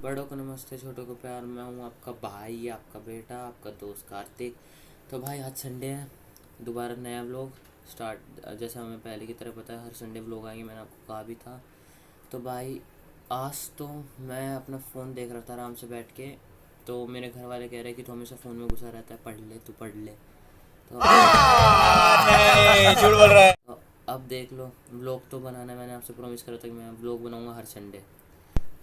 बड़ों को नमस्ते, छोटों को प्यार। मैं हूँ आपका भाई, आपका बेटा, आपका दोस्त कार्तिक। तो भाई आज संडे है, दोबारा नया व्लॉग स्टार्ट। जैसा हमें पहले की तरह पता है, हर संडे व्लॉग आएंगे, मैंने आपको कहा भी था। तो भाई आज तो मैं अपना फ़ोन देख रहा था आराम से बैठ के। तो मेरे घर वाले कह रहे कि तू हमेशा फ़ोन में घुसा रहता है, पढ़ ले, तू पढ़ ले। तो नहीं, झूठ बोल रहा है। अब देख लो, व्लॉग तो बनाना है। मैंने आपसे प्रॉमिस करा था कि मैं व्लॉग बनाऊंगा हर संडे।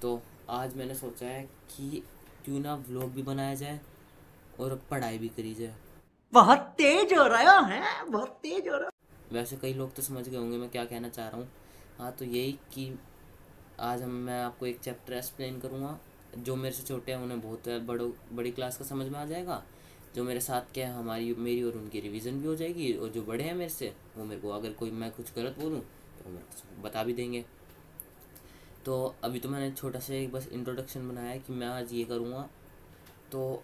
तो आज मैंने सोचा है कि क्यों ना व्लॉग भी बनाया जाए और पढ़ाई भी करी जाए। बहुत तेज हो रहा है, बहुत तेज हो रहा वैसे कई लोग तो समझ गए होंगे मैं क्या कहना चाह रहा हूँ। हाँ, तो यही कि आज मैं आपको एक चैप्टर एक्सप्लेन करूँगा। जो मेरे से छोटे हैं उन्हें बहुत बड़ी क्लास का समझ में आ जाएगा। जो मेरे साथ के हैं, हमारी मेरी और उनकी रिवीजन भी हो जाएगी। और जो बड़े हैं मेरे से, वो मेरे को अगर कोई मैं कुछ गलत बोलूँ तो वो मेरे को बता भी देंगे। तो अभी तो मैंने छोटा सा एक बस इंट्रोडक्शन बनाया है कि मैं आज ये करूँगा। तो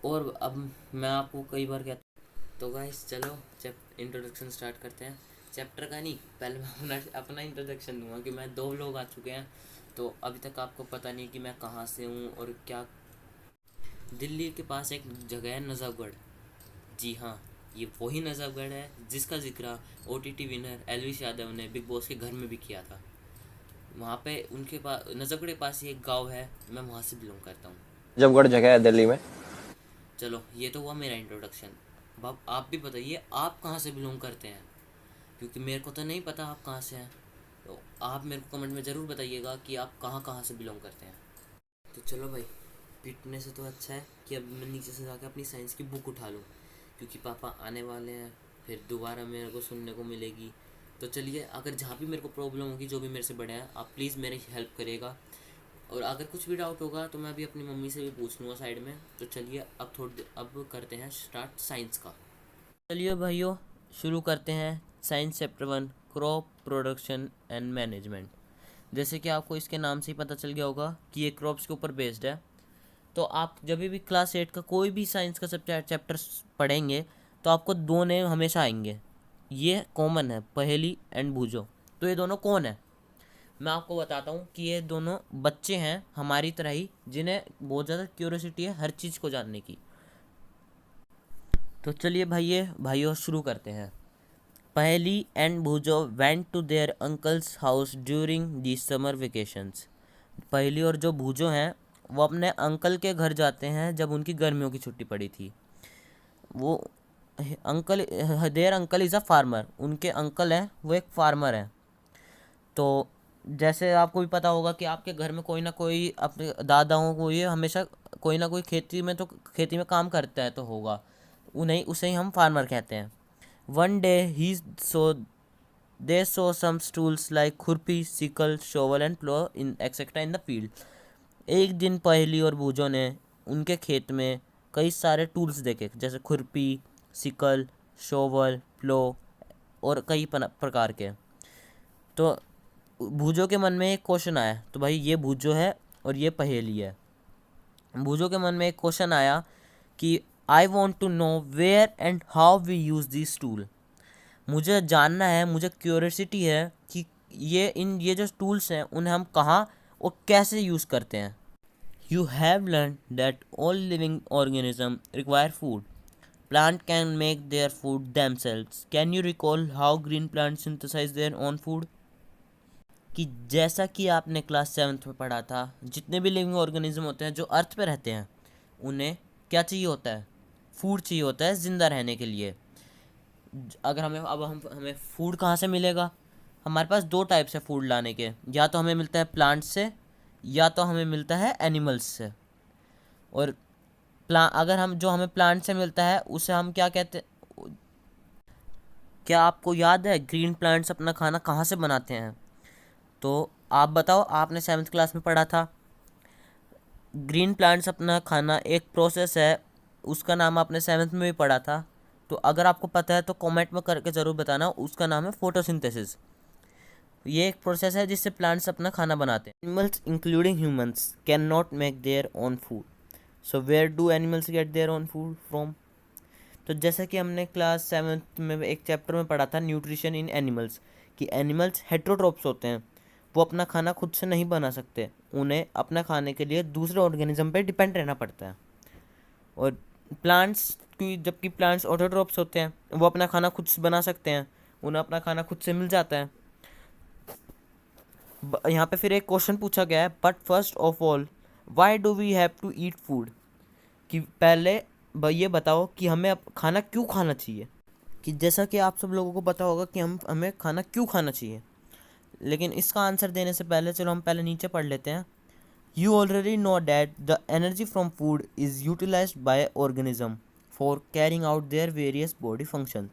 और अब मैं आपको कई बार कहता हूँ। तो गाइस चलो इंट्रोडक्शन स्टार्ट करते हैं। चैप्टर का नहीं, पहले मैं अपना इंट्रोडक्शन दूंगा कि मैं 2 लोग आ चुके हैं। तो अभी तक आपको पता नहीं कि मैं कहाँ से हूँ और क्या। दिल्ली के पास एक जगह है नज़फगढ़। जी हाँ, ये वही नज़फगढ़ है जिसका जिक्र OTT विनर एलविश यादव ने बिग बॉस के घर में भी किया था। वहाँ पे उनके पास नज़फगढ़ के पास ही एक गाँव है, मैं वहाँ से बिलोंग करता हूँ। जबगढ़ जगह है दिल्ली में। चलो ये तो हुआ मेरा इंट्रोडक्शन। अब आप भी बताइए आप कहाँ से बिलोंग करते हैं, क्योंकि मेरे को तो नहीं पता आप कहाँ से हैं। तो आप मेरे को कमेंट में ज़रूर बताइएगा कि आप कहाँ कहाँ से बिलोंग करते हैं। तो चलो भाई, पिटने से तो अच्छा है कि अब मैं नीचे से जाकर अपनी साइंस की बुक उठा लूँ, क्योंकि पापा आने वाले हैं, फिर दोबारा मेरे को सुनने को मिलेगी। तो चलिए, अगर जहाँ भी मेरे को प्रॉब्लम होगी, जो भी मेरे से बड़े हैं, आप प्लीज़ मेरी हेल्प करिएगा। और अगर कुछ भी डाउट होगा तो मैं अभी अपनी मम्मी से भी पूछ लूँगा साइड में। तो चलिए अब करते हैं स्टार्ट साइंस का। चलिए भाइयों, शुरू करते हैं science chapter 1, crop production and management. जैसे कि आपको इसके नाम से ही पता चल गया होगा कि ये क्रॉप्स के ऊपर बेस्ड है। तो आप जब भी क्लास 8 का कोई भी साइंस का सब चैप्टर पढ़ेंगे तो आपको 2 नेम हमेशा आएंगे। ये कॉमन है, पहेली एंड बूझो। तो ये दोनों कौन है, मैं आपको बताता हूँ कि ये दोनों बच्चे हैं हमारी तरह ही, जिन्हें बहुत ज़्यादा क्यूरियोसिटी है हर चीज़ को जानने की। तो चलिए भाइयों शुरू करते हैं। Paheli and Boojho went to their uncle's house during the summer vacations. Paheli और जो भूजो हैं वो अपने अंकल के घर जाते हैं जब उनकी गर्मियों की छुट्टी पड़ी थी। वो uncle their uncle is a farmer, उनके अंकल हैं वो एक फार्मर हैं। तो जैसे आपको भी पता होगा कि आपके घर में कोई ना कोई अपने दादाओं को ये हमेशा कोई ना कोई खेती में काम करता है तो होगा, उन्हें उसे ही हम फार्मर कहते हैं। One day he saw they saw some tools like khurpi, sickle, shovel and plough in etcetera in the field. एक दिन पहेली और बूझो ने उनके खेत में कई सारे टूल्स देखे, जैसे खुरपी, सिकल, शोवल, प्लो और कई प्रकार के। तो भूजो के मन में एक क्वेश्चन आया। तो भाई ये भूजो है और ये पहेली है। भूजो के मन में एक क्वेश्चन आया कि I want to know where and how we use this tool. मुझे जानना है, मुझे क्यूरियोसिटी है कि ये जो टूल्स हैं उन्हें हम कहाँ और कैसे यूज़ करते हैं। You have learn that all living organism require food. Plant can make their food themselves. Can you recall how green plant synthesise their own food. कि जैसा कि आपने क्लास 7th में पढ़ा था, जितने भी लिविंग ऑर्गेनिज्म होते हैं जो अर्थ पे रहते हैं, उन्हें क्या चाहिए होता है, फूड चाहिए होता है ज़िंदा रहने के लिए। अगर हमें फूड कहाँ से मिलेगा, हमारे पास 2 टाइप से फूड लाने के, या तो हमें मिलता है प्लांट से या तो हमें मिलता है एनिमल्स से। और अगर हमें प्लांट से मिलता है उसे हम क्या कहते हैं। क्या आपको याद है ग्रीन प्लांट्स अपना खाना कहाँ से बनाते हैं? तो आप बताओ, आपने 7th क्लास में पढ़ा था। ग्रीन प्लांट्स अपना खाना एक प्रोसेस है, उसका नाम आपने 7th में भी पढ़ा था। तो अगर आपको पता है तो कमेंट में करके ज़रूर बताना, उसका नाम है फोटोसिंथेसिस। ये एक प्रोसेस है जिससे प्लांट्स अपना खाना बनाते हैं। Animals including humans can not make their own food, so where do animals get their own food from. तो जैसा कि हमने क्लास 7th में एक चैप्टर में पढ़ा था, न्यूट्रिशन इन एनिमल्स, कि एनिमल्स हेट्रोट्रोप्स होते हैं, वो अपना खाना खुद से नहीं बना सकते, उन्हें अपना खाने के लिए दूसरे ऑर्गेनिज्म पे डिपेंड रहना पड़ता है। और प्लांट्स की, जबकि प्लांट्स ऑटोट्रोफ्स होते हैं, वो अपना खाना खुद से बना सकते हैं, उन्हें अपना खाना खुद से मिल जाता है। यहाँ पे फिर एक क्वेश्चन पूछा गया है, but first of all why do we have to eat food, कि पहले ये बताओ कि हमें अब खाना क्यों खाना चाहिए। कि जैसा कि आप सब लोगों को पता होगा कि हमें खाना क्यों खाना चाहिए, लेकिन इसका आंसर देने से पहले चलो हम पहले नीचे पढ़ लेते हैं। You already know that the energy from food is utilized by organism for carrying out their various body functions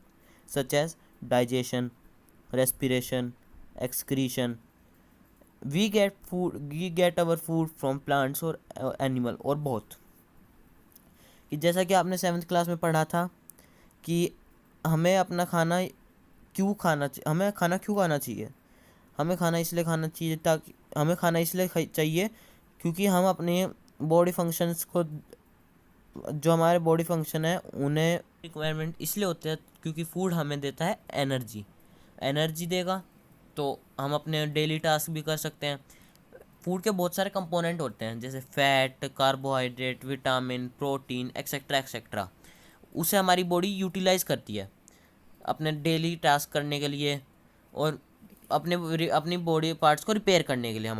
such as digestion, respiration, excretion. We get our food from plants or animal और बहुत, कि जैसा कि आपने 7th class में पढ़ा था कि हमें अपना खाना क्यों खाना चाहिए, हमें खाना क्यों खाना चाहिए। हमें खाना इसलिए खाना चाहिए ताकि हमें खाना इसलिए चाहिए क्योंकि हम अपने बॉडी फंक्शंस को, जो हमारे बॉडी फंक्शन है उन्हें रिक्वायरमेंट इसलिए होते हैं क्योंकि फूड हमें देता है एनर्जी देगा तो हम अपने डेली टास्क भी कर सकते हैं। फूड के बहुत सारे कंपोनेंट होते हैं जैसे fat, carbohydrate, vitamin, protein, etcetera etcetera. उसे हमारी बॉडी यूटिलाइज करती है अपने डेली टास्क करने के लिए और अपनी बॉडी पार्ट्स को रिपेयर करने के लिए।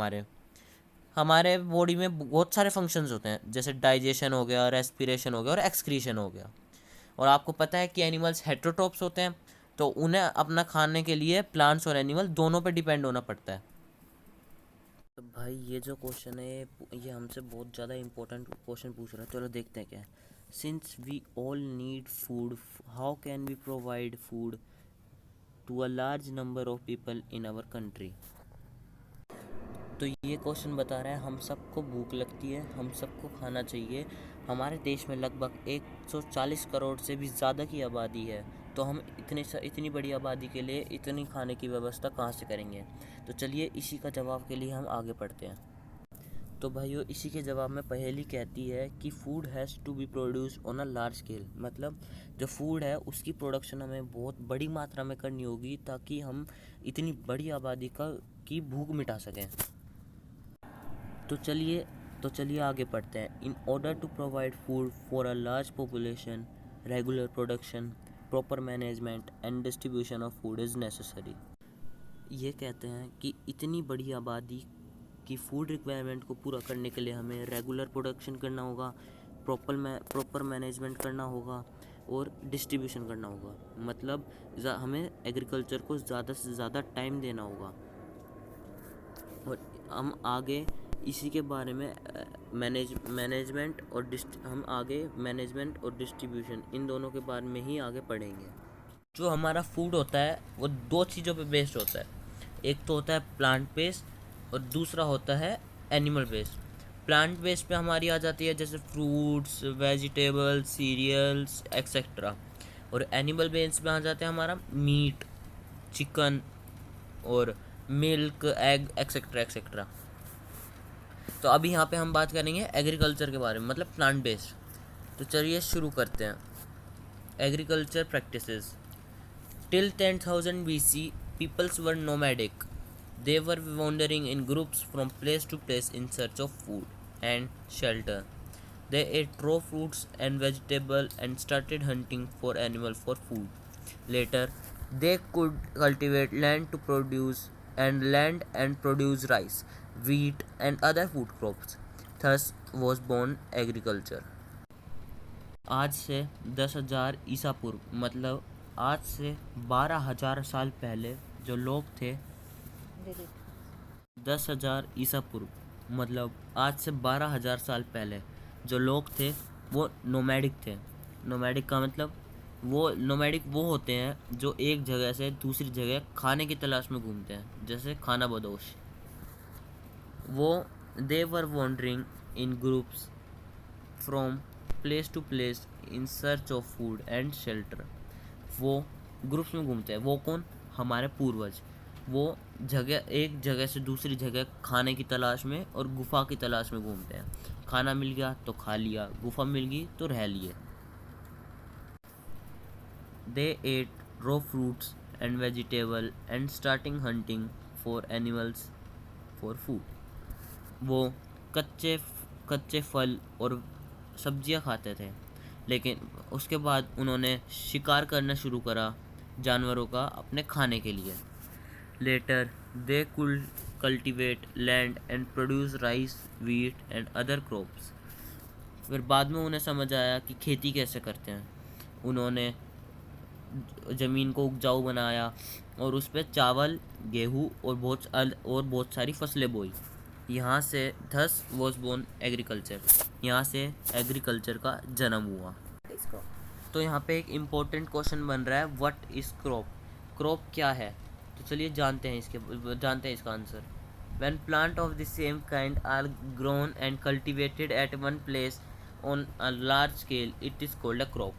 हमारे बॉडी में बहुत सारे फंक्शंस होते हैं जैसे डाइजेशन हो गया, रेस्पिरेशन हो गया और एक्सक्रीशन हो गया। और आपको पता है कि एनिमल्स हेटेरोट्रोप्स होते हैं, तो उन्हें अपना खाने के लिए प्लांट्स और एनिमल दोनों पे डिपेंड होना पड़ता है। तो भाई ये जो क्वेश्चन है ये हमसे बहुत ज़्यादा इंपॉर्टेंट क्वेश्चन पूछ रहा है, चलो देखते हैं क्या है। Since we all need food, how can we provide food to a large number of people in our country. तो ये क्वेश्चन बता रहा है हम सबको भूख लगती है, हम सबको खाना चाहिए। हमारे देश में लगभग 140 करोड़ से भी ज़्यादा की आबादी है, तो हम इतनी बड़ी आबादी के लिए इतनी खाने की व्यवस्था कहाँ से करेंगे। तो चलिए इसी का जवाब के लिए हम आगे पढ़ते हैं। तो भाइयों इसी के जवाब में पहेली कहती है कि food has to be produce on a large scale, मतलब जो फूड है उसकी प्रोडक्शन हमें बहुत बड़ी मात्रा में करनी होगी ताकि हम इतनी बड़ी आबादी की भूख मिटा सकें। तो चलिए आगे पढ़ते हैं। In order to provide food for a large population, regular production, proper management and distribution of food is necessary. ये कहते हैं कि इतनी बड़ी आबादी की फूड रिक्वायरमेंट को पूरा करने के लिए हमें रेगुलर प्रोडक्शन करना होगा, प्रॉपर मैनेजमेंट करना होगा और डिस्ट्रीब्यूशन करना होगा। मतलब हमें एग्रीकल्चर को ज़्यादा से ज़्यादा टाइम देना होगा। और हम आगे इसी के बारे में मैनेजमेंट और डिस्ट्रीब्यूशन इन दोनों के बारे में ही आगे पढ़ेंगे। जो हमारा फूड होता है वो दो चीज़ों पे बेस्ड होता है, एक तो होता है प्लांट बेस्ड और दूसरा होता है एनिमल बेस्ड। प्लांट बेस्ड पे हमारी आ जाती है जैसे फ्रूट्स, वेजिटेबल्स, सीरियल्स एक्सेट्रा, और एनिमल बेस्ड पे आ जाते हैं हमारा मीट, चिकन और मिल्क, एग एक्सेट्रा एक्सेट्रा। तो अभी यहाँ पे हम बात करेंगे एग्रीकल्चर के बारे में, मतलब प्लांट बेस्ड। तो चलिए शुरू करते हैं। Agriculture practices. Till 10,000 BC, peoples were nomadic. They were wandering in groups from place to place in search of food and shelter. They ate raw fruits and vegetables and started hunting for animals for food. Later, they could cultivate land and produce rice, wheat and other food crops. Thus was born agriculture. आज से 10,000 ईसा पूर्व, मतलब आज से 12,000 साल पहले जो लोग थे, 10,000 ईसा पूर्व मतलब आज से 12,000 साल पहले जो लोग थे वो नोमैडिक थे। नोमैडिक का मतलब वो होते हैं जो एक जगह से दूसरी जगह खाने की तलाश में घूमते हैं, जैसे खाना बदोश। They were wandering in groups from place to place in search of food and shelter. वो ग्रुप्स में घूमते हैं। वो कौन? हमारे पूर्वज। वो एक जगह से दूसरी जगह खाने की तलाश में और गुफा की तलाश में घूमते हैं। खाना मिल गया तो खा लिया, गुफा मिल गई तो रह लिए। They ate raw fruits and vegetable and starting hunting for animals for food. वो कच्चे कच्चे फल और सब्जियां खाते थे, लेकिन उसके बाद उन्होंने शिकार करना शुरू करा जानवरों का अपने खाने के लिए। Later they could cultivate land and produce rice, wheat and other crops. फिर बाद में उन्हें समझ आया कि खेती कैसे करते हैं। उन्होंने ज़मीन को उपजाऊ बनाया और उस पर चावल, गेहूँ और बहुत सारी फसलें बोई। यहाँ से थस वॉज बोर्न एग्रीकल्चर। यहाँ से एग्रीकल्चर का जन्म हुआ। तो यहाँ पे एक इम्पोर्टेंट क्वेश्चन बन रहा है, व्हाट इज़ क्रॉप? क्रॉप क्या है? तो चलिए जानते हैं इसका answer. When plant of the same kind are grown and cultivated at one place on a large scale, it is called a crop.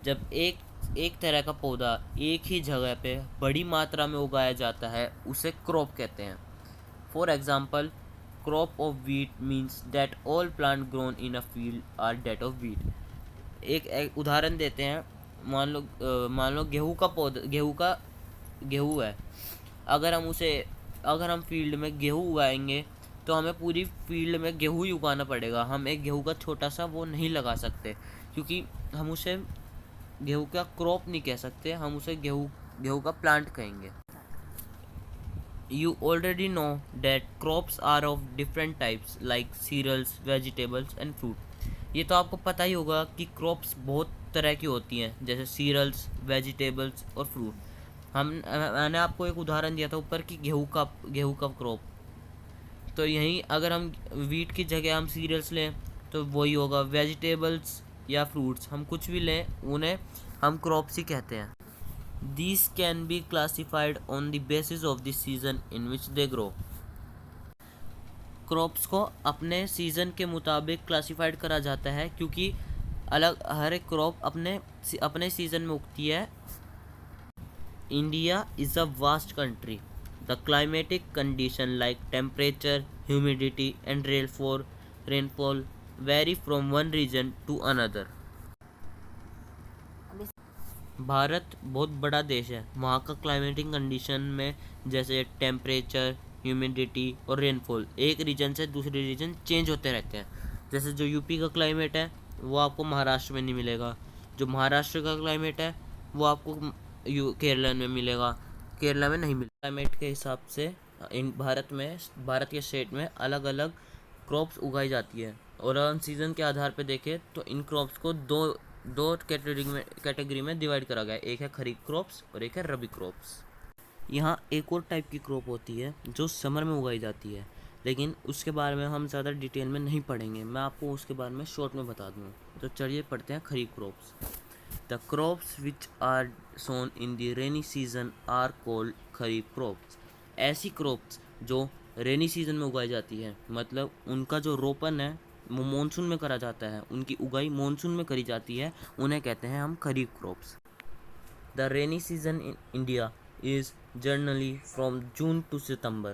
जब एक तरह का पौधा एक ही जगह पे बड़ी मात्रा में उगाया जाता है, उसे क्रॉप कहते हैं। For example, crop of wheat means that all plant grown in a field are that of wheat. एक उदाहरण देते हैं। मान लो गेहूँ है। अगर हम फील्ड में गेहूँ उगाएंगे तो हमें पूरी फील्ड में गेहूँ ही उगाना पड़ेगा। हम एक गेहूँ का छोटा सा वो नहीं लगा सकते, क्योंकि हम उसे गेहूँ का क्रॉप नहीं कह सकते, हम उसे गेहूँ का प्लांट कहेंगे। You already know that crops are of different types like cereals, vegetables and fruit. ये तो आपको पता ही होगा कि क्रॉप्स बहुत तरह की होती हैं, जैसे सीरियल्स, वेजिटेबल्स और फ्रूट। मैंने आपको एक उदाहरण दिया था ऊपर कि गेहूँ का क्रॉप। तो यहीं अगर हम वीट की जगह हम सीरियल्स लें तो वही होगा। वेजिटेबल्स या फ्रूट्स, हम कुछ भी लें उन्हें हम क्रॉप्स ही कहते हैं। These can be classified on the basis of the season in which they grow. Crops को अपने सीज़न के मुताबिक क्लासिफाइड करा जाता है, क्योंकि हर एक क्रॉप अपने सीज़न में उगती है। India is a vast country. The climatic condition like temperature, humidity and rainfall vary from one region to another. Bharat बहुत बड़ा देश है। वहाँ का क्लाइमेटिक कंडीशन में जैसे टेम्परेचर, ह्यूमिडिटी और रेनफॉल एक रीजन से दूसरे रीजन चेंज होते रहते हैं। जैसे जो यूपी का क्लाइमेट है वो आपको महाराष्ट्र में नहीं मिलेगा, जो महाराष्ट्र का क्लाइमेट है वो आपको केरला में मिलेगा, केरला में नहीं मिलेगा। क्लाइमेट के हिसाब से भारत के स्टेट में अलग अलग क्रॉप्स उगाई जाती है, और हम सीज़न के आधार पर देखें तो इन क्रॉप्स को दो कैटेगरी में डिवाइड करा गया है। एक है खरीफ क्रॉप्स और एक है रबी क्रॉप्स। यहाँ एक और टाइप की क्रॉप होती है जो समर में उगाई जाती है, लेकिन उसके बारे में हम ज़्यादा डिटेल में नहीं पढ़ेंगे, मैं आपको उसके बारे में शॉर्ट में बता दूँ। तो चलिए पढ़ते हैं kharif crops. The crops which are sown in the rainy season are called kharif crops. ऐसी क्रॉप्स जो रेनी सीजन में उगाई जाती है, मतलब उनका जो रोपन है वो मानसून में करा जाता है, उनकी उगाई मानसून में करी जाती है, उन्हें कहते हैं हम kharif crops. The rainy season in India is generally from June to September.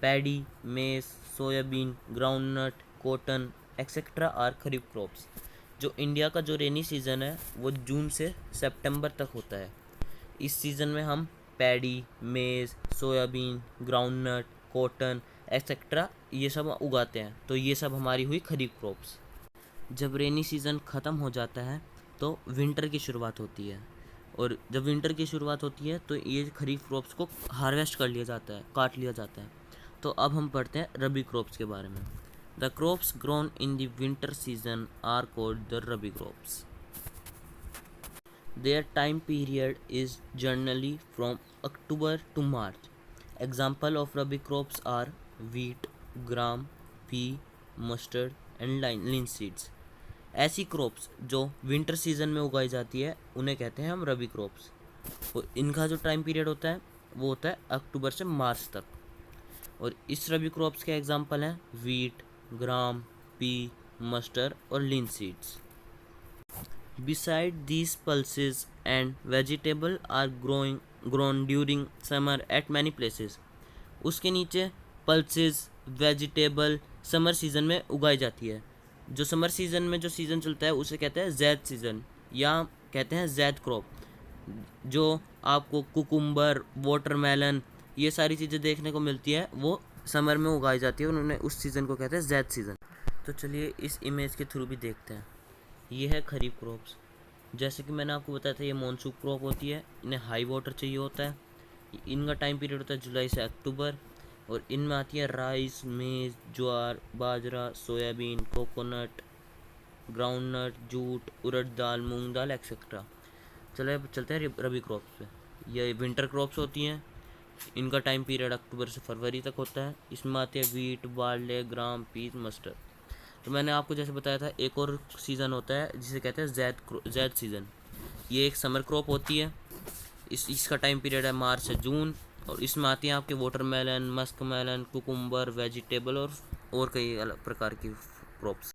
Paddy, maize, soybean, groundnut, cotton etcetera are kharif crops. जो इंडिया का जो रेनी सीज़न है वो जून से सितंबर तक होता है। इस सीज़न में हम paddy, maize, soybean, groundnut, cotton etcetera ये सब उगाते हैं। तो ये सब हमारी हुई खरीफ क्रॉप्स। जब रेनी सीज़न ख़त्म हो जाता है तो विंटर की शुरुआत होती है, और जब विंटर की शुरुआत होती है तो ये खरीफ क्रॉप्स को हार्वेस्ट कर लिया जाता है, काट लिया जाता है। तो अब हम पढ़ते हैं रबी क्रॉप्स के बारे में। The crops grown in the winter season are called the rabi crops. Their time period is generally from October to March. Example of rabi crops are wheat, gram, pea, mustard and linseeds. ऐसी crops जो winter season में उगाई जाती है उन्हें कहते हैं हम रबी क्रॉप्स। और इनका जो टाइम पीरियड होता है वो होता है अक्टूबर से मार्च तक। और इस रबी क्रॉप्स के एग्जांपल हैं वीट, ग्राम, पी, मस्टर्ड और लिनसीड्स। Beside these pulses and vegetable are grown during summer at many places. उसके नीचे पल्सेस, वेजिटेबल समर सीज़न में उगाई जाती है। जो समर सीज़न में जो सीज़न चलता है उसे कहते हैं जैद सीज़न, या कहते हैं जैद क्रॉप। जो आपको कुकुम्बर, वाटरमेलन ये सारी चीज़ें देखने को मिलती है वो समर में उगाई जाती है, उन्होंने उस सीज़न को कहते हैं ज़ैद सीज़न। तो चलिए इस इमेज के थ्रू भी देखते हैं। ये है खरीफ क्रॉप्स। जैसे कि मैंने आपको बताया था, ये मानसून क्रॉप होती है, इन्हें हाई वाटर चाहिए होता है। इनका टाइम पीरियड होता है जुलाई से अक्टूबर, और इनमें आती है राइस, मेज़, ज्वार, बाजरा, सोयाबीन, कोकोनट, ग्राउंडनट, जूट, उड़द दाल, मूंग दाल एक्सेट्रा। चले अब चलते हैं रबी क्रॉप्स पे। ये विंटर क्रॉप्स होती हैं, इनका टाइम पीरियड अक्टूबर से फरवरी तक होता है। इसमें आते हैं वीट, बार्ले, ग्राम, पीस, मस्टर्ड। तो मैंने आपको जैसे बताया था, एक और सीज़न होता है जिसे कहते हैं ज़ैद सीज़न। ये एक समर क्रॉप होती है, इसका टाइम पीरियड है मार्च से जून, और इसमें आती हैं आपके watermelon, musk melon, cucumber, vegetable और कई अलग प्रकार की क्रॉप्स।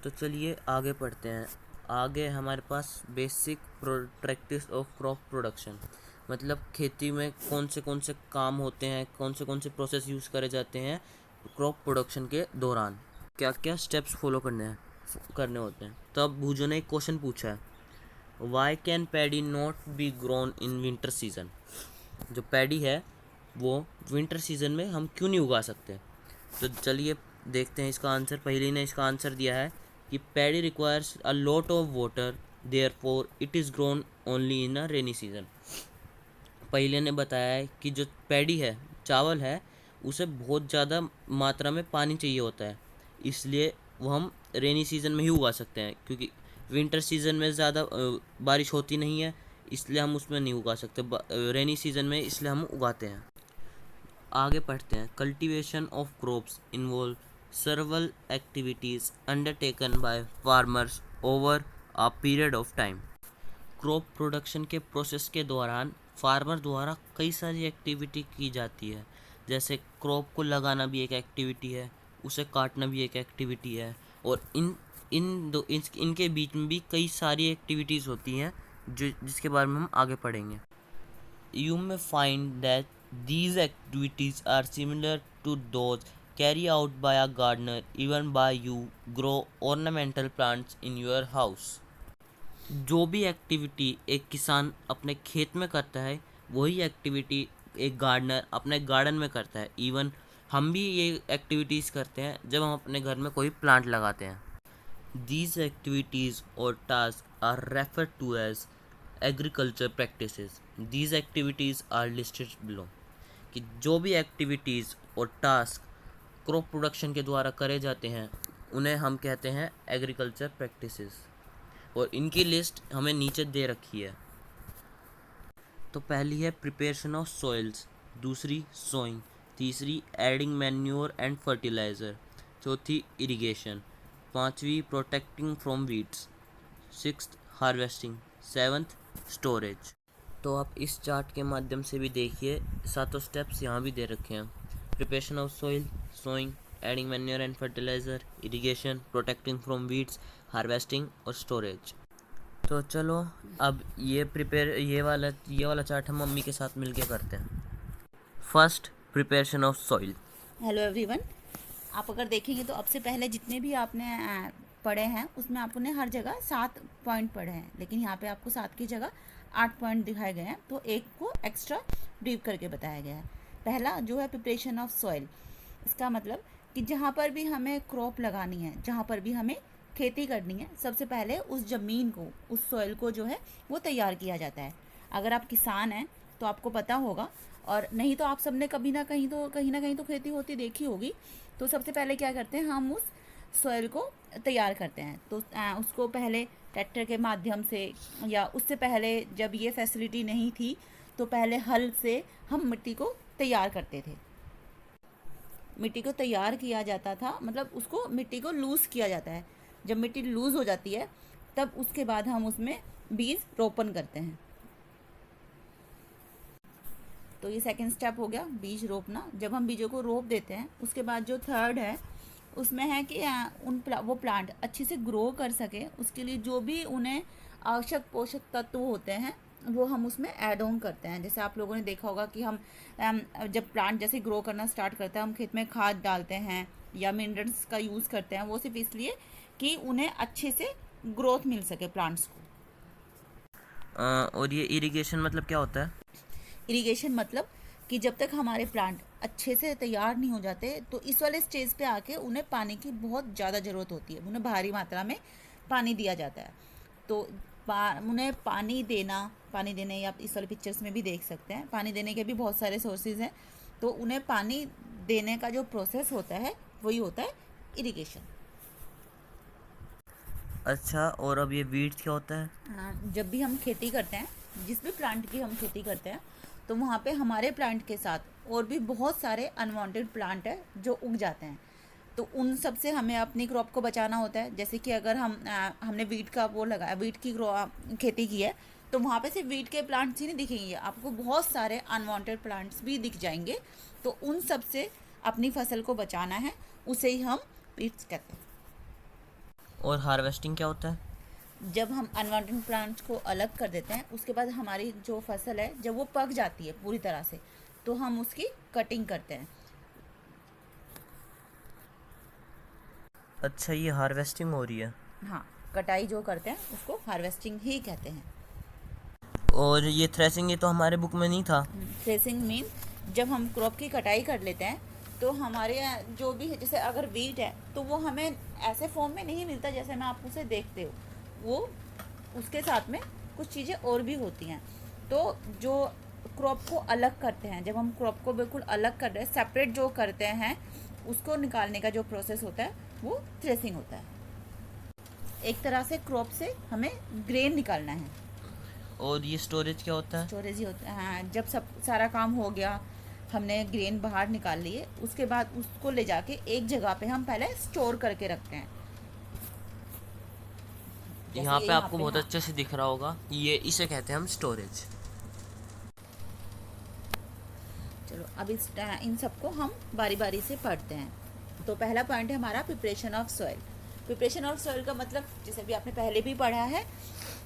तो चलिए आगे पढ़ते हैं। आगे हमारे पास basic practice of crop production, मतलब खेती में कौन से काम होते हैं, कौन से प्रोसेस यूज़ करे जाते हैं क्रॉप प्रोडक्शन के दौरान, क्या क्या स्टेप्स फॉलो करने होते हैं। तो अब भूजो ने एक क्वेश्चन पूछा है, why can paddy not be grown in winter season. जो पैडी है वो विंटर सीजन में हम क्यों नहीं उगा सकते। तो चलिए देखते हैं इसका आंसर। पहले ने इसका आंसर दिया है कि paddy requires a lot of water, therefore it is grown only in a rainy season. पहले ने बताया है कि जो पैडी है, चावल है, उसे बहुत ज़्यादा मात्रा में पानी चाहिए होता है, इसलिए वो हम रेनी सीज़न में ही उगा सकते हैं, क्योंकि विंटर सीज़न में ज़्यादा बारिश होती नहीं है, इसलिए हम उसमें नहीं उगा सकते। रेनी सीज़न में इसलिए हम उगाते हैं। आगे पढ़ते हैं। Cultivation of crops involve several activities undertaken by farmers over a period of time। Crop production के प्रोसेस के दौरान फार्मर द्वारा कई सारी एक्टिविटी की जाती है, जैसे क्रॉप को लगाना भी एक एक्टिविटी है, उसे काटना भी एक एक्टिविटी है, और इनके बीच में भी कई सारी एक्टिविटीज़ होती हैं जिसके बारे में हम आगे पढ़ेंगे। You may find that these activities are similar to those carried out by a gardener, even by you grow ornamental plants in your house। जो भी एक्टिविटी एक किसान अपने खेत में करता है, वही एक्टिविटी एक गार्डनर अपने गार्डन में करता है। इवन हम भी ये एक्टिविटीज़ करते हैं जब हम अपने घर में कोई प्लांट लगाते हैं। These activities or tasks are referred to as agriculture practices. These activities are listed below. कि जो भी एक्टिविटीज़ और टास्क क्रॉप प्रोडक्शन के द्वारा करे जाते हैं, उन्हें हम कहते हैं एग्रीकल्चर प्रैक्टिसेस, और इनकी लिस्ट हमें नीचे दे रखी है। तो पहली है प्रिपरेशन ऑफ सॉइल्स, दूसरी सोइंग, तीसरी एडिंग मैन्योर एंड फर्टिलाइज़र, चौथी इरिगेशन, पांचवी protecting from weeds, sixth harvesting, seventh storage. तो आप इस चार्ट के माध्यम से भी देखिए, सातों स्टेप्स यहाँ भी दे रखे हैं। Preparation of soil, sowing, adding manure and fertiliser, irrigation, protecting from weeds, harvesting और स्टोरेज। तो चलो अब ये वाला चार्ट हम मम्मी के साथ मिलके करते हैं। First, preparation of soil. Hello everyone. आप अगर देखेंगे तो अब से पहले जितने भी आपने पढ़े हैं उसमें आपने हर जगह 7 पॉइंट पढ़े हैं, लेकिन यहाँ पे आपको 7 की जगह 8 पॉइंट दिखाए गए हैं, तो एक को एक्स्ट्रा डीप करके बताया गया है। पहला जो है प्रिपरेशन ऑफ सॉइल। इसका मतलब कि जहाँ पर भी हमें क्रॉप लगानी है, जहाँ पर भी हमें खेती करनी है, सबसे पहले उस ज़मीन को, उस सॉइल को जो है वो तैयार किया जाता है। अगर आप किसान हैं तो आपको पता होगा, और नहीं तो आप सबने कहीं ना कहीं तो खेती होती देखी होगी। तो सबसे पहले क्या करते हैं, हम उस सॉइल को तैयार करते हैं। तो उसको पहले ट्रैक्टर के माध्यम से, या उससे पहले जब ये फैसिलिटी नहीं थी तो पहले हल से हम मिट्टी को तैयार करते थे। मिट्टी को तैयार किया जाता था, मतलब उसको मिट्टी को लूज़ किया जाता है। जब मिट्टी लूज़ हो जाती है तब उसके बाद हम उसमें बीज रोपण करते हैं। तो ये सेकंड स्टेप हो गया, बीज रोपना। जब हम बीजों को रोप देते हैं, उसके बाद जो थर्ड है उसमें है कि वो प्लांट अच्छे से ग्रो कर सके, उसके लिए जो भी उन्हें आवश्यक पोषक तत्व होते हैं वो हम उसमें ऐड ऑन करते हैं। जैसे आप लोगों ने देखा होगा कि हम जब प्लांट जैसे ग्रो करना स्टार्ट करते हैं, हम खेत में खाद डालते हैं या मिनरल्स का यूज़ करते हैं, वो सिर्फ इसलिए कि उन्हें अच्छे से ग्रोथ मिल सके प्लांट्स को। और ये इरिगेशन मतलब क्या होता है? इरिगेशन मतलब कि जब तक हमारे प्लांट अच्छे से तैयार नहीं हो जाते, तो इस वाले स्टेज पे आके उन्हें पानी की बहुत ज़्यादा ज़रूरत होती है, उन्हें भारी मात्रा में पानी दिया जाता है। तो उन्हें पानी देने, या आप इस वाले पिक्चर्स में भी देख सकते हैं, पानी देने के भी बहुत सारे सोर्सेज हैं। तो उन्हें पानी देने का जो प्रोसेस होता है वही होता है इरिगेशन। अच्छा, और अब ये वीड्स क्या होता है? जब भी हम खेती करते हैं, जिस भी प्लांट की हम खेती करते हैं, तो वहाँ पे हमारे प्लांट के साथ और भी बहुत सारे अनवांटेड प्लांट है जो उग जाते हैं। तो उन सब से हमें अपनी क्रॉप को बचाना होता है। जैसे कि अगर हमने वीट का वो लगाया, वीट की खेती की है, तो वहाँ पे सिर्फ वीट के प्लांट्स ही नहीं दिखेंगे, आपको बहुत सारे अनवांटेड प्लांट्स भी दिख जाएंगे। तो उन सब से अपनी फसल को बचाना है, उसे ही हम वीट्स कहते हैं। और हार्वेस्टिंग क्या होता है? जब हम अनवांटेड प्लांट्स को अलग कर देते हैं, उसके बाद हमारी जो फसल है जब वो पक जाती है पूरी तरह से, तो हम उसकी कटिंग करते हैं। अच्छा, ये हार्वेस्टिंग हो रही है। हाँ, कटाई जो करते हैं उसको हार्वेस्टिंग ही कहते हैं। और ये थ्रेसिंग, ये तो हमारे बुक में नहीं था। थ्रेसिंग मीन जब हम क्रॉप की कटाई कर लेते हैं, तो हमारे जो भी है, जैसे अगर वीट है तो वो हमें ऐसे फॉर्म में नहीं मिलता जैसे मैं आप उसे देखते हो, वो उसके साथ में कुछ चीज़ें और भी होती हैं। तो जो क्रॉप को अलग करते हैं, जब हम क्रॉप को बिल्कुल अलग कर रहे हैं, सेपरेट जो करते हैं, उसको निकालने का जो प्रोसेस होता है वो थ्रेसिंग होता है। एक तरह से क्रॉप से हमें ग्रेन निकालना है। और ये स्टोरेज क्या होता है? स्टोरेज ही होता है। हाँ, जब सब सारा काम हो गया, हमने ग्रेन बाहर निकाल लिए, उसके बाद उसको ले जाके एक जगह पे हम पहले स्टोर करके रखते हैं। यहाँ पे आपको बहुत हाँ, अच्छे से दिख रहा होगा, ये इसे कहते हैं हम स्टोरेज। चलो अब इन सबको हम बारी बारी से पढ़ते हैं। तो पहला पॉइंट है हमारा preparation of soil. Preparation of soil का मतलब, जैसे भी आपने पहले भी पढ़ा है,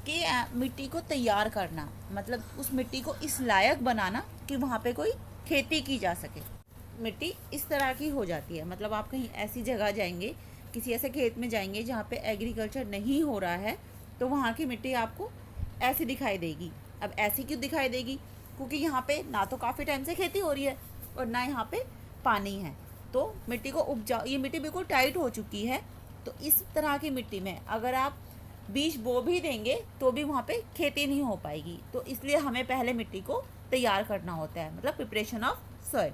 कि मिट्टी को तैयार करना, मतलब उस मिट्टी को इस लायक बनाना कि वहाँ पे कोई खेती की जा सके। मिट्टी इस तरह की हो जाती है, मतलब आप कहीं ऐसी जगह जाएंगे, किसी ऐसे खेत में जाएंगे जहाँ पे एग्रीकल्चर नहीं हो रहा है, तो वहाँ की मिट्टी आपको ऐसी दिखाई देगी। अब ऐसी क्यों दिखाई देगी? क्योंकि यहाँ पे ना तो काफ़ी टाइम से खेती हो रही है और ना यहाँ पे पानी है, तो मिट्टी को ये मिट्टी बिल्कुल टाइट हो चुकी है। तो इस तरह की मिट्टी में अगर आप बीज बो भी देंगे तो भी वहाँ पे खेती नहीं हो पाएगी। तो इसलिए हमें पहले मिट्टी को तैयार करना होता है, मतलब प्रिपरेशन ऑफ सॉइल।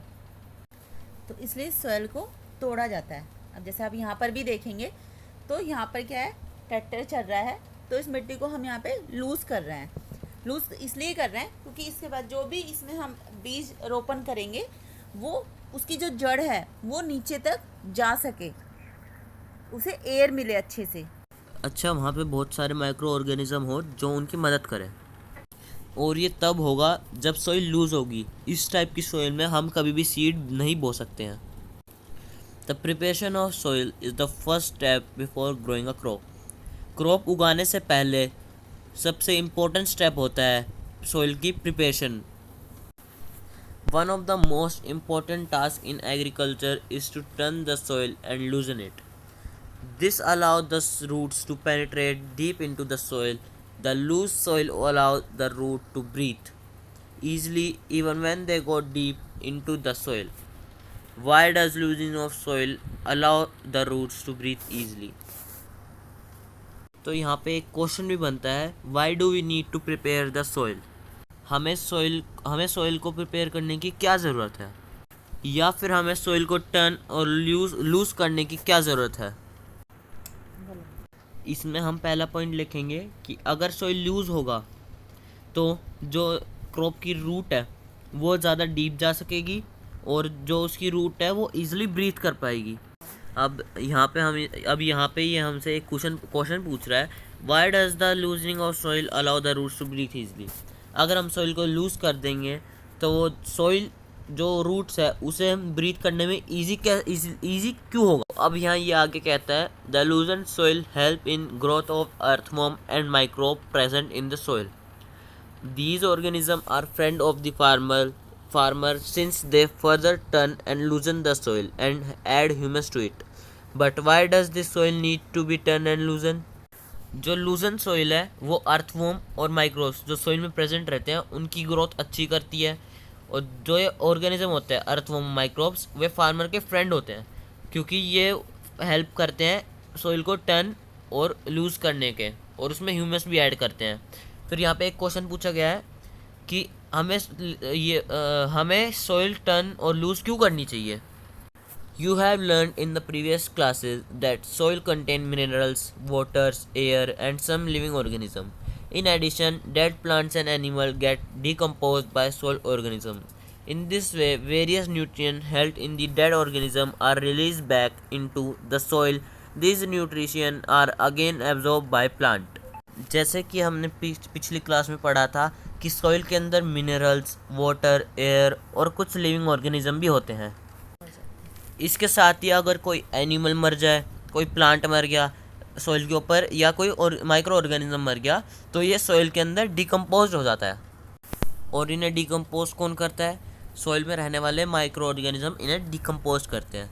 तो इसलिए सॉइल को तोड़ा जाता है। अब जैसे आप यहाँ पर भी देखेंगे, तो यहाँ पर क्या है, ट्रैक्टर चल रहा है, तो इस मिट्टी को हम यहाँ पे लूज़ कर रहे हैं। लूज़ इसलिए कर रहे हैं क्योंकि इसके बाद जो भी इसमें हम बीज रोपण करेंगे, वो उसकी जो जड़ है वो नीचे तक जा सके, उसे एयर मिले अच्छे से। अच्छा, वहाँ पे बहुत सारे माइक्रो ऑर्गेनिज्म हो जो उनकी मदद करें, और ये तब होगा जब सॉइल लूज़ होगी। इस टाइप की सॉइल में हम कभी भी सीड नहीं बो सकते हैं। The preparation of soil is the first step before growing a crop. Crop उगाने से पहले सबसे इम्पोर्टेंट स्टेप होता है सॉइल की preparation. One of the most important task in agriculture is to turn the soil and loosen it. This allows the roots to penetrate deep into the soil. The loose soil allows the root to breathe easily even when they go deep into the soil. Why does loosening of soil allow the roots to breathe easily? तो यहाँ पे एक question भी बनता है, Why do we need to prepare the soil? हमें soil को prepare करने की क्या ज़रूरत है, या फिर हमें सॉइल को टर्न और लूज करने की क्या ज़रूरत है? इसमें हम पहला पॉइंट लिखेंगे कि अगर सॉइल लूज़ होगा तो जो क्रॉप की रूट है वो ज़्यादा डीप जा सकेगी, और जो उसकी रूट है वो इजीली ब्रीथ कर पाएगी। अब यहाँ पे ये हमसे एक क्वेश्चन पूछ रहा है, why does the loosening of soil allow the roots to breathe easily. अगर हम सॉइल को लूज़ कर देंगे तो वो सॉइल जो रूट्स है उसे ब्रीथ करने में इजी क्यों होगा? अब यहाँ ये आगे कहता है, the लूजन soil help in growth of earthworm and microbe present in the soil. These organisms are friend of the farmer since they further turn and loosen the soil and add humus to it. But why does this soil need to be turned and loosened? जो लूजन soil है वो earthworm और microbes जो soil में present रहते हैं उनकी growth अच्छी करती है, और जो ये ऑर्गेनिज्म होते हैं अर्थवर्म माइक्रोब्स, वे फार्मर के फ्रेंड होते हैं क्योंकि ये हेल्प करते हैं सॉइल को टर्न और लूज़ करने के, और उसमें ह्यूमस भी ऐड करते हैं। फिर यहाँ पे एक क्वेश्चन पूछा गया है कि हमें सॉइल टर्न और लूज़ क्यों करनी चाहिए। You have learned in the previous classes that soil contains minerals, waters, air, and some living organism. In addition, dead plants and animals get decomposed by soil organism. In this way, various nutrients held in the dead organism are released back into the soil. These nutrients are again absorbed by plant. जैसे कि हमने पिछली class में पढ़ा था कि soil के अंदर मिनरल्स, वाटर, एयर और कुछ लिविंग ऑर्गेनिज्म भी होते हैं। इसके साथ ही अगर कोई एनिमल मर जाए, कोई प्लांट मर गया सॉइल के ऊपर, या कोई और माइक्रो ऑर्गेनिज्म मर गया, तो ये सॉइल के अंदर डिकम्पोज हो जाता है। और इन्हें डिकम्पोज कौन करता है? सॉइल में रहने वाले माइक्रो ऑर्गेनिज्म इन्हें डिकम्पोज करते हैं।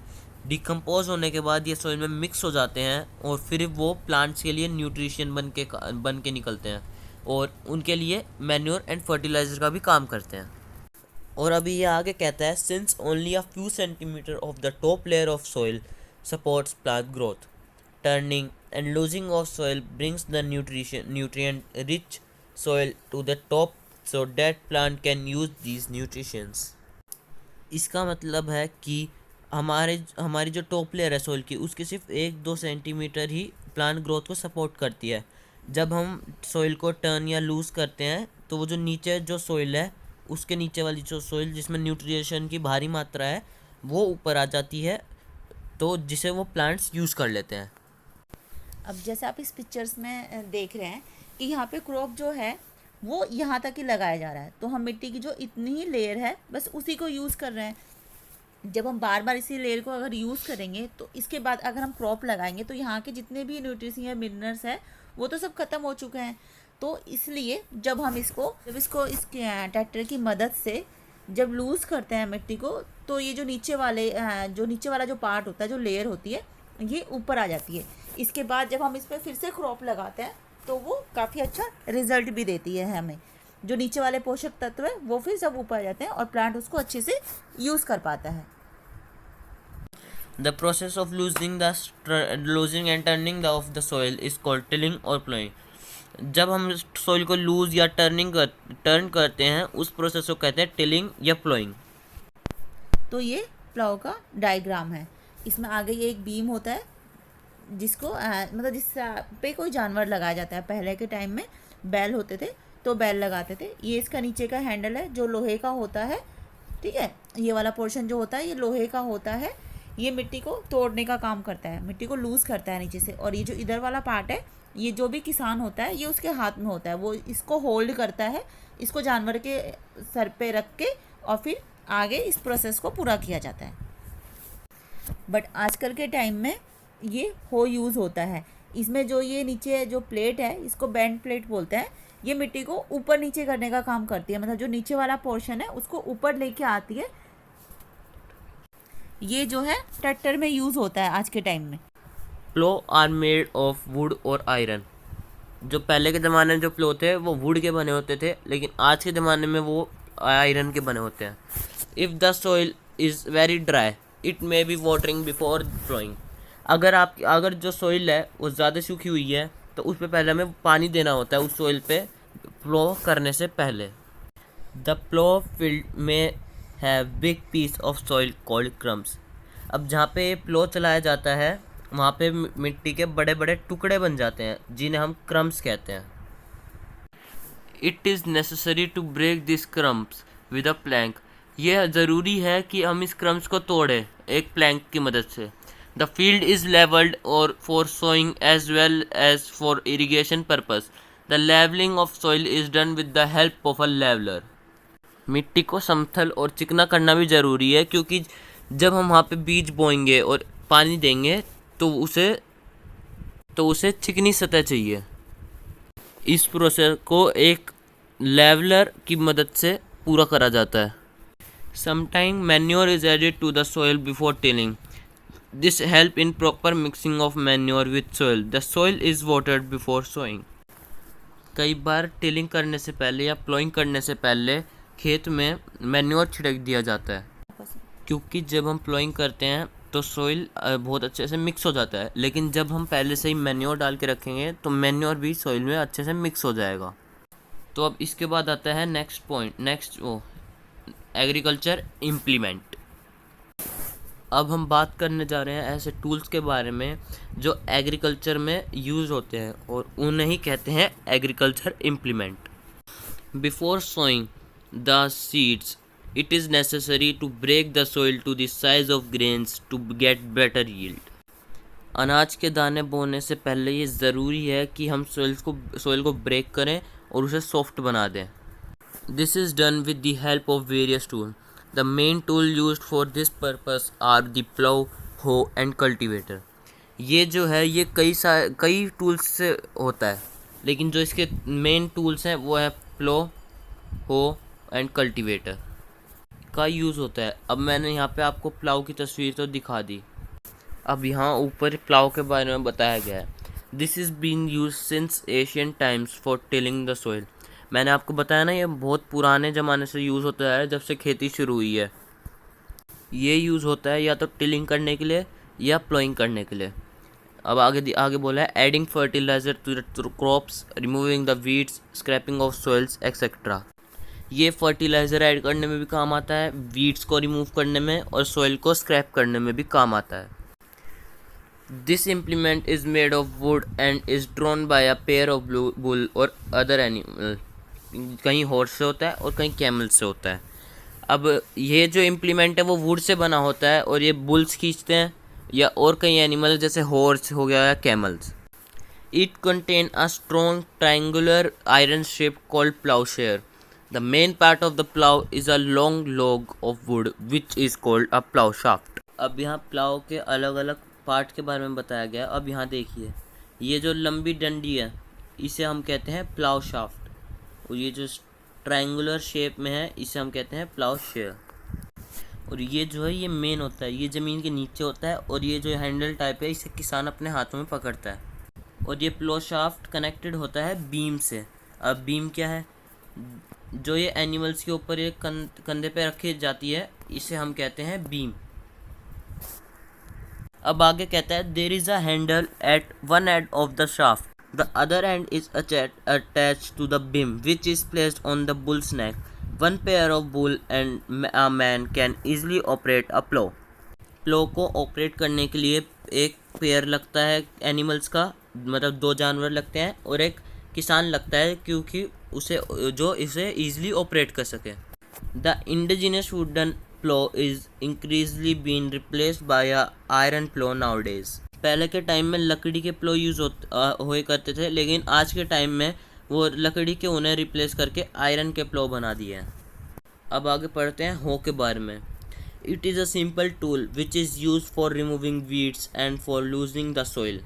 डिकम्पोज होने के बाद ये सॉइल में मिक्स हो जाते हैं और फिर वो प्लांट्स के लिए न्यूट्रिशन बन के निकलते हैं और उनके लिए मैन्योर एंड फर्टिलाइजर का भी काम करते हैं। और अभी ये आगे कहता है, since only a few centimetre of the top layer of soil supports plant growth, turning and loosing of soil brings the nutrient rich soil to the top so that plant can use these nutritions. इसका मतलब है कि हमारी जो top layer है soil की, उसकी सिर्फ 1-2 सेंटीमीटर ही प्लांट ग्रोथ को सपोर्ट करती है। जब हम सॉइल को टर्न या लूज़ करते हैं तो वो जो नीचे जो सॉइल है, उसके नीचे वाली जो सॉइल जिसमें न्यूट्रिशन की भारी मात्रा है, वो ऊपर आ जाती है, तो जिसे वो प्लांट्स यूज़ कर लेते हैं। अब जैसे आप इस पिक्चर्स में देख रहे हैं कि यहाँ पे क्रॉप जो है वो यहाँ तक ही लगाया जा रहा है, तो हम मिट्टी की जो इतनी ही लेयर है बस उसी को यूज़ कर रहे हैं। जब हम बार बार इसी लेयर को अगर यूज़ करेंगे तो इसके बाद अगर हम क्रॉप लगाएंगे तो यहाँ के जितने भी न्यूट्रिशन या मिनरल्स है वो तो सब ख़त्म हो चुके हैं। तो इसलिए जब इसको इस ट्रैक्टर की मदद से जब लूज़ करते हैं मिट्टी को, तो ये जो नीचे वाला जो पार्ट होता है, जो लेयर होती है, ये ऊपर आ जाती है। इसके बाद जब हम इस पर फिर से क्रॉप लगाते हैं तो वो काफ़ी अच्छा रिजल्ट भी देती है हमें। जो नीचे वाले पोषक तत्व है वो फिर सब ऊपर आ जाते हैं और प्लांट उसको अच्छे से यूज़ कर पाता है। The process of losing and turning of the soil is called tilling or plowing. जब हम सॉइल को लूज या टर्न करते हैं, उस प्रोसेस को कहते हैं टिलिंग या प्लोइंग। तो ये प्लाव का डायग्राम है। इसमें आगे ये एक बीम होता है जिसको मतलब जिस पे कोई जानवर लगाया जाता है। पहले के टाइम में बैल होते थे तो बैल लगाते थे। ये इसका नीचे का हैंडल है जो लोहे का होता है, ठीक है। ये वाला पोर्शन जो होता है ये लोहे का होता है। ये मिट्टी को तोड़ने का काम करता है, मिट्टी को लूज़ करता है नीचे से। और ये जो इधर वाला पार्ट है, ये जो भी किसान होता है ये उसके हाथ में होता है, वो इसको होल्ड करता है, इसको जानवर के सर पे रख के, और फिर आगे इस प्रोसेस को पूरा किया जाता है। बट आजकल के टाइम में ये हो यूज़ होता है। इसमें जो ये नीचे जो प्लेट है इसको बैंड प्लेट बोलते हैं। ये मिट्टी को ऊपर नीचे करने का काम करती है, मतलब जो नीचे वाला पोर्शन है उसको ऊपर लेके आती है। ये जो है ट्रैक्टर में यूज़ होता है आज के टाइम में। प्लो आर मेड ऑफ वुड और आयरन। जो पहले के ज़माने में जो प्लो थे वो वुड के बने होते थे, लेकिन आज के ज़माने में वो आयरन के बने होते हैं। If the soil is very dry it may be watering before ploughing. अगर जो सॉइल है वो ज़्यादा सूखी हुई है तो उस पर पहले हमें पानी देना होता है, उस सॉइल पे प्लो करने से पहले। द प्लो फील्ड में have big piece of soil called crumbs. अब जहाँ पे प्लो चलाया जाता है वहाँ पे मिट्टी के बड़े बड़े टुकड़े बन जाते हैं जिन्हें हम क्रम्स कहते हैं। It is necessary to break this crumbs with a plank. यह ज़रूरी है कि हम इस क्रम्स को तोड़ें एक प्लैंक की मदद से। द फील्ड इज़ लेवल्ड और for sowing as well as for irrigation purpose. The levelling of soil is done with the help of a leveller. मिट्टी को समतल और चिकना करना भी ज़रूरी है, क्योंकि जब हम वहाँ पे बीज बोएंगे और पानी देंगे तो उसे चिकनी सतह चाहिए। इस प्रोसेस को एक लेवलर की मदद से पूरा करा जाता है। Sometime manure is added to the soil before tilling. This help in proper mixing of manure with soil. The soil is watered before sowing. कई बार टिलिंग करने से पहले या प्लोइंग करने से पहले खेत में मैन्योर छिड़क दिया जाता है, क्योंकि जब हम प्लोइंग करते हैं तो सॉइल बहुत अच्छे से मिक्स हो जाता है, लेकिन जब हम पहले से ही मैन्योर डाल के रखेंगे तो मैन्योर भी सॉइल में अच्छे से मिक्स हो जाएगा। तो अब इसके बाद आता है नेक्स्ट पॉइंट, एग्रीकल्चर इम्प्लीमेंट। अब हम बात करने जा रहे हैं ऐसे टूल्स के बारे में जो एग्रीकल्चर में यूज़ होते हैं, और उन्हें ही कहते हैं agriculture implement. Before sowing the seeds it is necessary to break the soil to the size of grains to get better yield। अनाज के दाने बोने से पहले ये ज़रूरी है कि हम सोइल को ब्रेक करें और उसे सॉफ्ट बना दें। This is done with the help of various tool. The main tool used for this purpose are the plough, hoe and cultivator. ये जो है ये कई टूल्स से होता है, लेकिन जो इसके मेन टूल्स हैं वो है प्लो, हो एंड कल्टीवेटर का यूज़ होता है। अब मैंने यहाँ पे आपको प्लाव की तस्वीर तो दिखा दी, अब यहाँ ऊपर प्लाव के बारे में बताया गया है। This is been use since ancient times for tilling the soil. मैंने आपको बताया ना, ये बहुत पुराने ज़माने से यूज़ होता है, जब से खेती शुरू हुई है। ये यूज़ होता है या तो टिलिंग करने के लिए या प्लोइंग करने के लिए। अब आगे बोला है adding fertilizer to the crops, removing the weeds, scraping off soils etcetera. ये फर्टिलाइज़र ऐड करने में भी काम आता है, वीड्स को रिमूव करने में और सॉइल को स्क्रैप करने में भी काम आता है। This implement is made of would and is drawn by a pair of bull और अदर एनिमल। कहीं हॉर्स से होता है और कहीं कैमल से होता है। अब ये जो इम्प्लीमेंट है वो वुड से बना होता है और ये बुल्स खींचते हैं, या और कई एनिमल जैसे हॉर्स हो गया या camels. It contain a strong triangular iron shape called ploughshare. The main part of the plow is a long log of wood which is called a plow shaft। अब यहाँ प्लाव के अलग अलग part के बारे में बताया गया। अब यहाँ देखिए, ये जो लंबी डंडी है इसे हम कहते हैं प्लाव शाफ्ट, और ये जो ट्रायंगुलर शेप में है इसे हम कहते हैं प्लाव शेयर। और ये जो है ये मेन होता है, ये ज़मीन के नीचे होता है, और ये जो हैंडल टाइप है इसे किसान अपने हाथों में पकड़ता है। और ये प्लाव शाफ्ट कनेक्टेड होता है बीम से। अब बीम क्या है? जो ये एनिमल्स के ऊपर ये कंधे पे रखी जाती है, इसे हम कहते हैं बीम। अब आगे कहता है there is a handle at one end of the shaft, the other end is attached to the beam which is placed on the bull's neck. One pair of bull and a man can easily operate a plough. Plough को operate करने के लिए एक pair लगता है animals का, मतलब दो जानवर लगते हैं, और एक किसान लगता है क्योंकि इसे ईजिली ऑपरेट कर सके। The indigenous wooden plough is increasingly been replaced by iron plough nowadays. पहले के टाइम में लकड़ी के प्लो यूज हुए करते थे, लेकिन आज के टाइम में वो लकड़ी के उन्हें रिप्लेस करके आयरन के प्लो बना दिए हैं। अब आगे पढ़ते हैं हो के बारे में। It is a simple tool which is use for removing weeds and for losing the soil.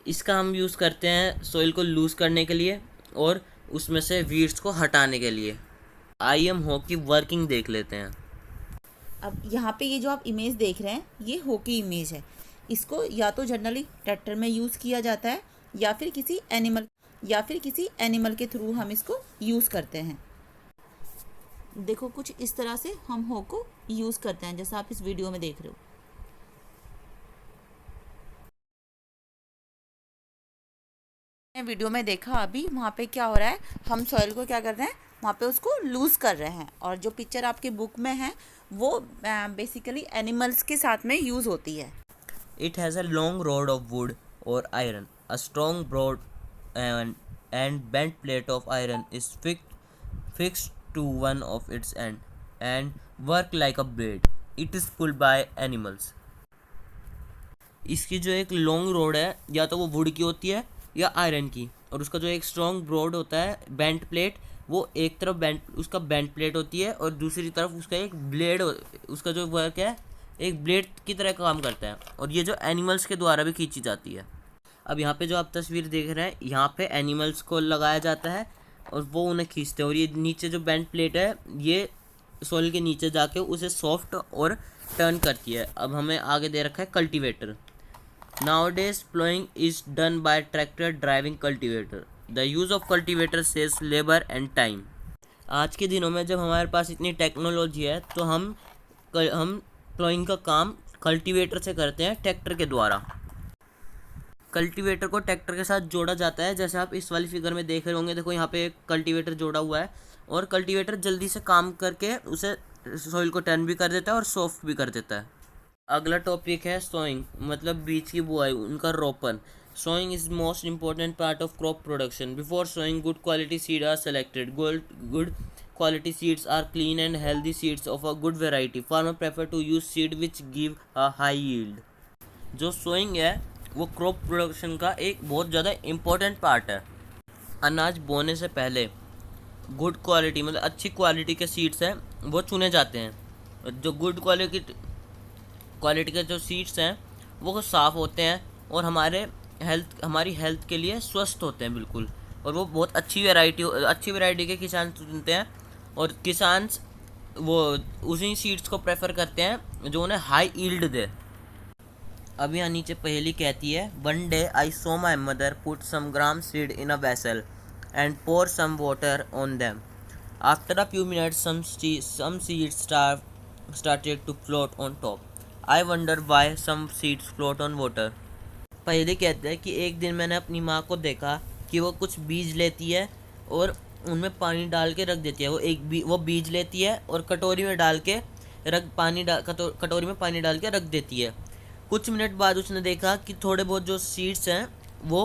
इसका हम यूज़ करते हैं सॉइल को लूज़ करने के लिए और उसमें से वीड्स को हटाने के लिए। आइए हम हो की वर्किंग देख लेते हैं। अब यहाँ पे ये जो आप इमेज देख रहे हैं ये हो की इमेज है। इसको या तो जनरली ट्रैक्टर में यूज़ किया जाता है या फिर किसी एनिमल के थ्रू हम इसको यूज़ करते हैं। देखो कुछ इस तरह से हम हो को यूज़ करते हैं, जैसा आप इस वीडियो में देख रहे हो। वीडियो में देखा अभी वहाँ पे क्या हो रहा है, हम सॉइल को क्या कर रहे हैं, वहाँ पे उसको लूज़ कर रहे हैं। और जो पिक्चर आपके बुक में है वो बेसिकली एनिमल्स के साथ में यूज़ होती है। It has a long rod of wood और iron, a strong broad and bent plate of iron is fixed to one of its end work like a blade. It is pulled by animals. इसकी जो एक long rod है या तो वो would की होती है या आयरन की, और उसका जो एक स्ट्रॉन्ग ब्रॉड होता है बेंट प्लेट, वो एक तरफ उसका बेंट प्लेट होती है और दूसरी तरफ उसका एक ब्लेड, उसका जो वर्क है एक ब्लेड की तरह काम करता है, और ये जो एनिमल्स के द्वारा भी खींची जाती है। अब यहाँ पे जो आप तस्वीर देख रहे हैं, यहाँ पे एनिमल्स को लगाया जाता है और वो उन्हें खींचते हैं, और ये नीचे जो बेंट प्लेट है ये सोइल के नीचे जाके उसे सॉफ्ट और टर्न करती है। अब हमें आगे दे रखा है cultivator. Nowadays, plowing is done by tractor driving cultivator. The use of cultivator saves labor and time. आज के दिनों में जब हमारे पास इतनी टेक्नोलॉजी है तो हम प्लॉइंग का काम कल्टीवेटर से करते हैं, ट्रैक्टर के द्वारा। कल्टीवेटर को ट्रैक्टर के साथ जोड़ा जाता है, जैसे आप इस वाली फिगर में देख रहे होंगे। देखो यहाँ पे एक कल्टीवेटर जोड़ा हुआ है और कल्टीवेटर जल्दी से काम करके उसे सॉइल को टर्न भी कर देता है और सॉफ्ट भी कर देता है। अगला टॉपिक है सोइंग, मतलब बीज की बुआई, उनका रोपण। Sowing is most important part of crop production. Before sowing good quality seed are selected. Good quality seeds are clean and healthy seeds of a good variety. Farmer prefer to use seed which give a high yield. जो sowing है वो crop production का एक बहुत ज़्यादा important part है। अनाज बोने से पहले गुड क्वालिटी मतलब अच्छी क्वालिटी के सीड्स हैं वो चुने जाते हैं। जो गुड क्वालिटी के जो सीड्स हैं वो साफ़ होते हैं और हमारी हेल्थ के लिए स्वस्थ होते हैं बिल्कुल। और वो बहुत अच्छी वैरायटी के किसान चुनते हैं और किसान वो उसी सीड्स को प्रेफर करते हैं जो उन्हें हाई यील्ड दे। अब यहाँ नीचे पहेली कहती है, one day I saw my mother put some gram seed in a vessel and pour some water on them. After a few minutes some seeds started to float on top. I wonder why some seeds float on water. पहेली कहते हैं कि एक दिन मैंने अपनी माँ को देखा कि वो कुछ बीज लेती है और उनमें पानी डाल के रख देती है। वो बीज लेती है और कटोरी में पानी डाल के रख देती है। कुछ मिनट बाद उसने देखा कि थोड़े बहुत जो सीड्स हैं वो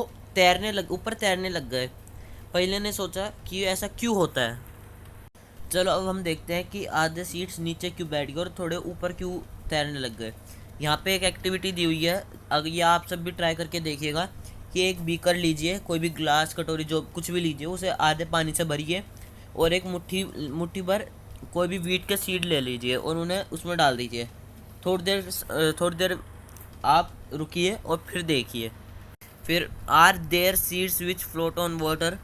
ऊपर तैरने लग गए। पहले ने सोचा कि ऐसा क्यों होता है। चलो अब हम देखते हैं कि आधे सीड्स नीचे क्यों बैठ गए और थोड़े ऊपर क्यों तैरने लग गए। यहाँ पे एक एक्टिविटी दी हुई है, अगर ये आप सब भी ट्राई करके देखिएगा कि एक बीकर लीजिए, कोई भी ग्लास कटोरी जो कुछ भी लीजिए, उसे आधे पानी से भरिए और एक मुट्ठी भर कोई भी वीट के सीड ले लीजिए और उन्हें उसमें डाल दीजिए। थोड़ी देर आप रुकिए और फिर देखिए। फिर are there seeds which float on water?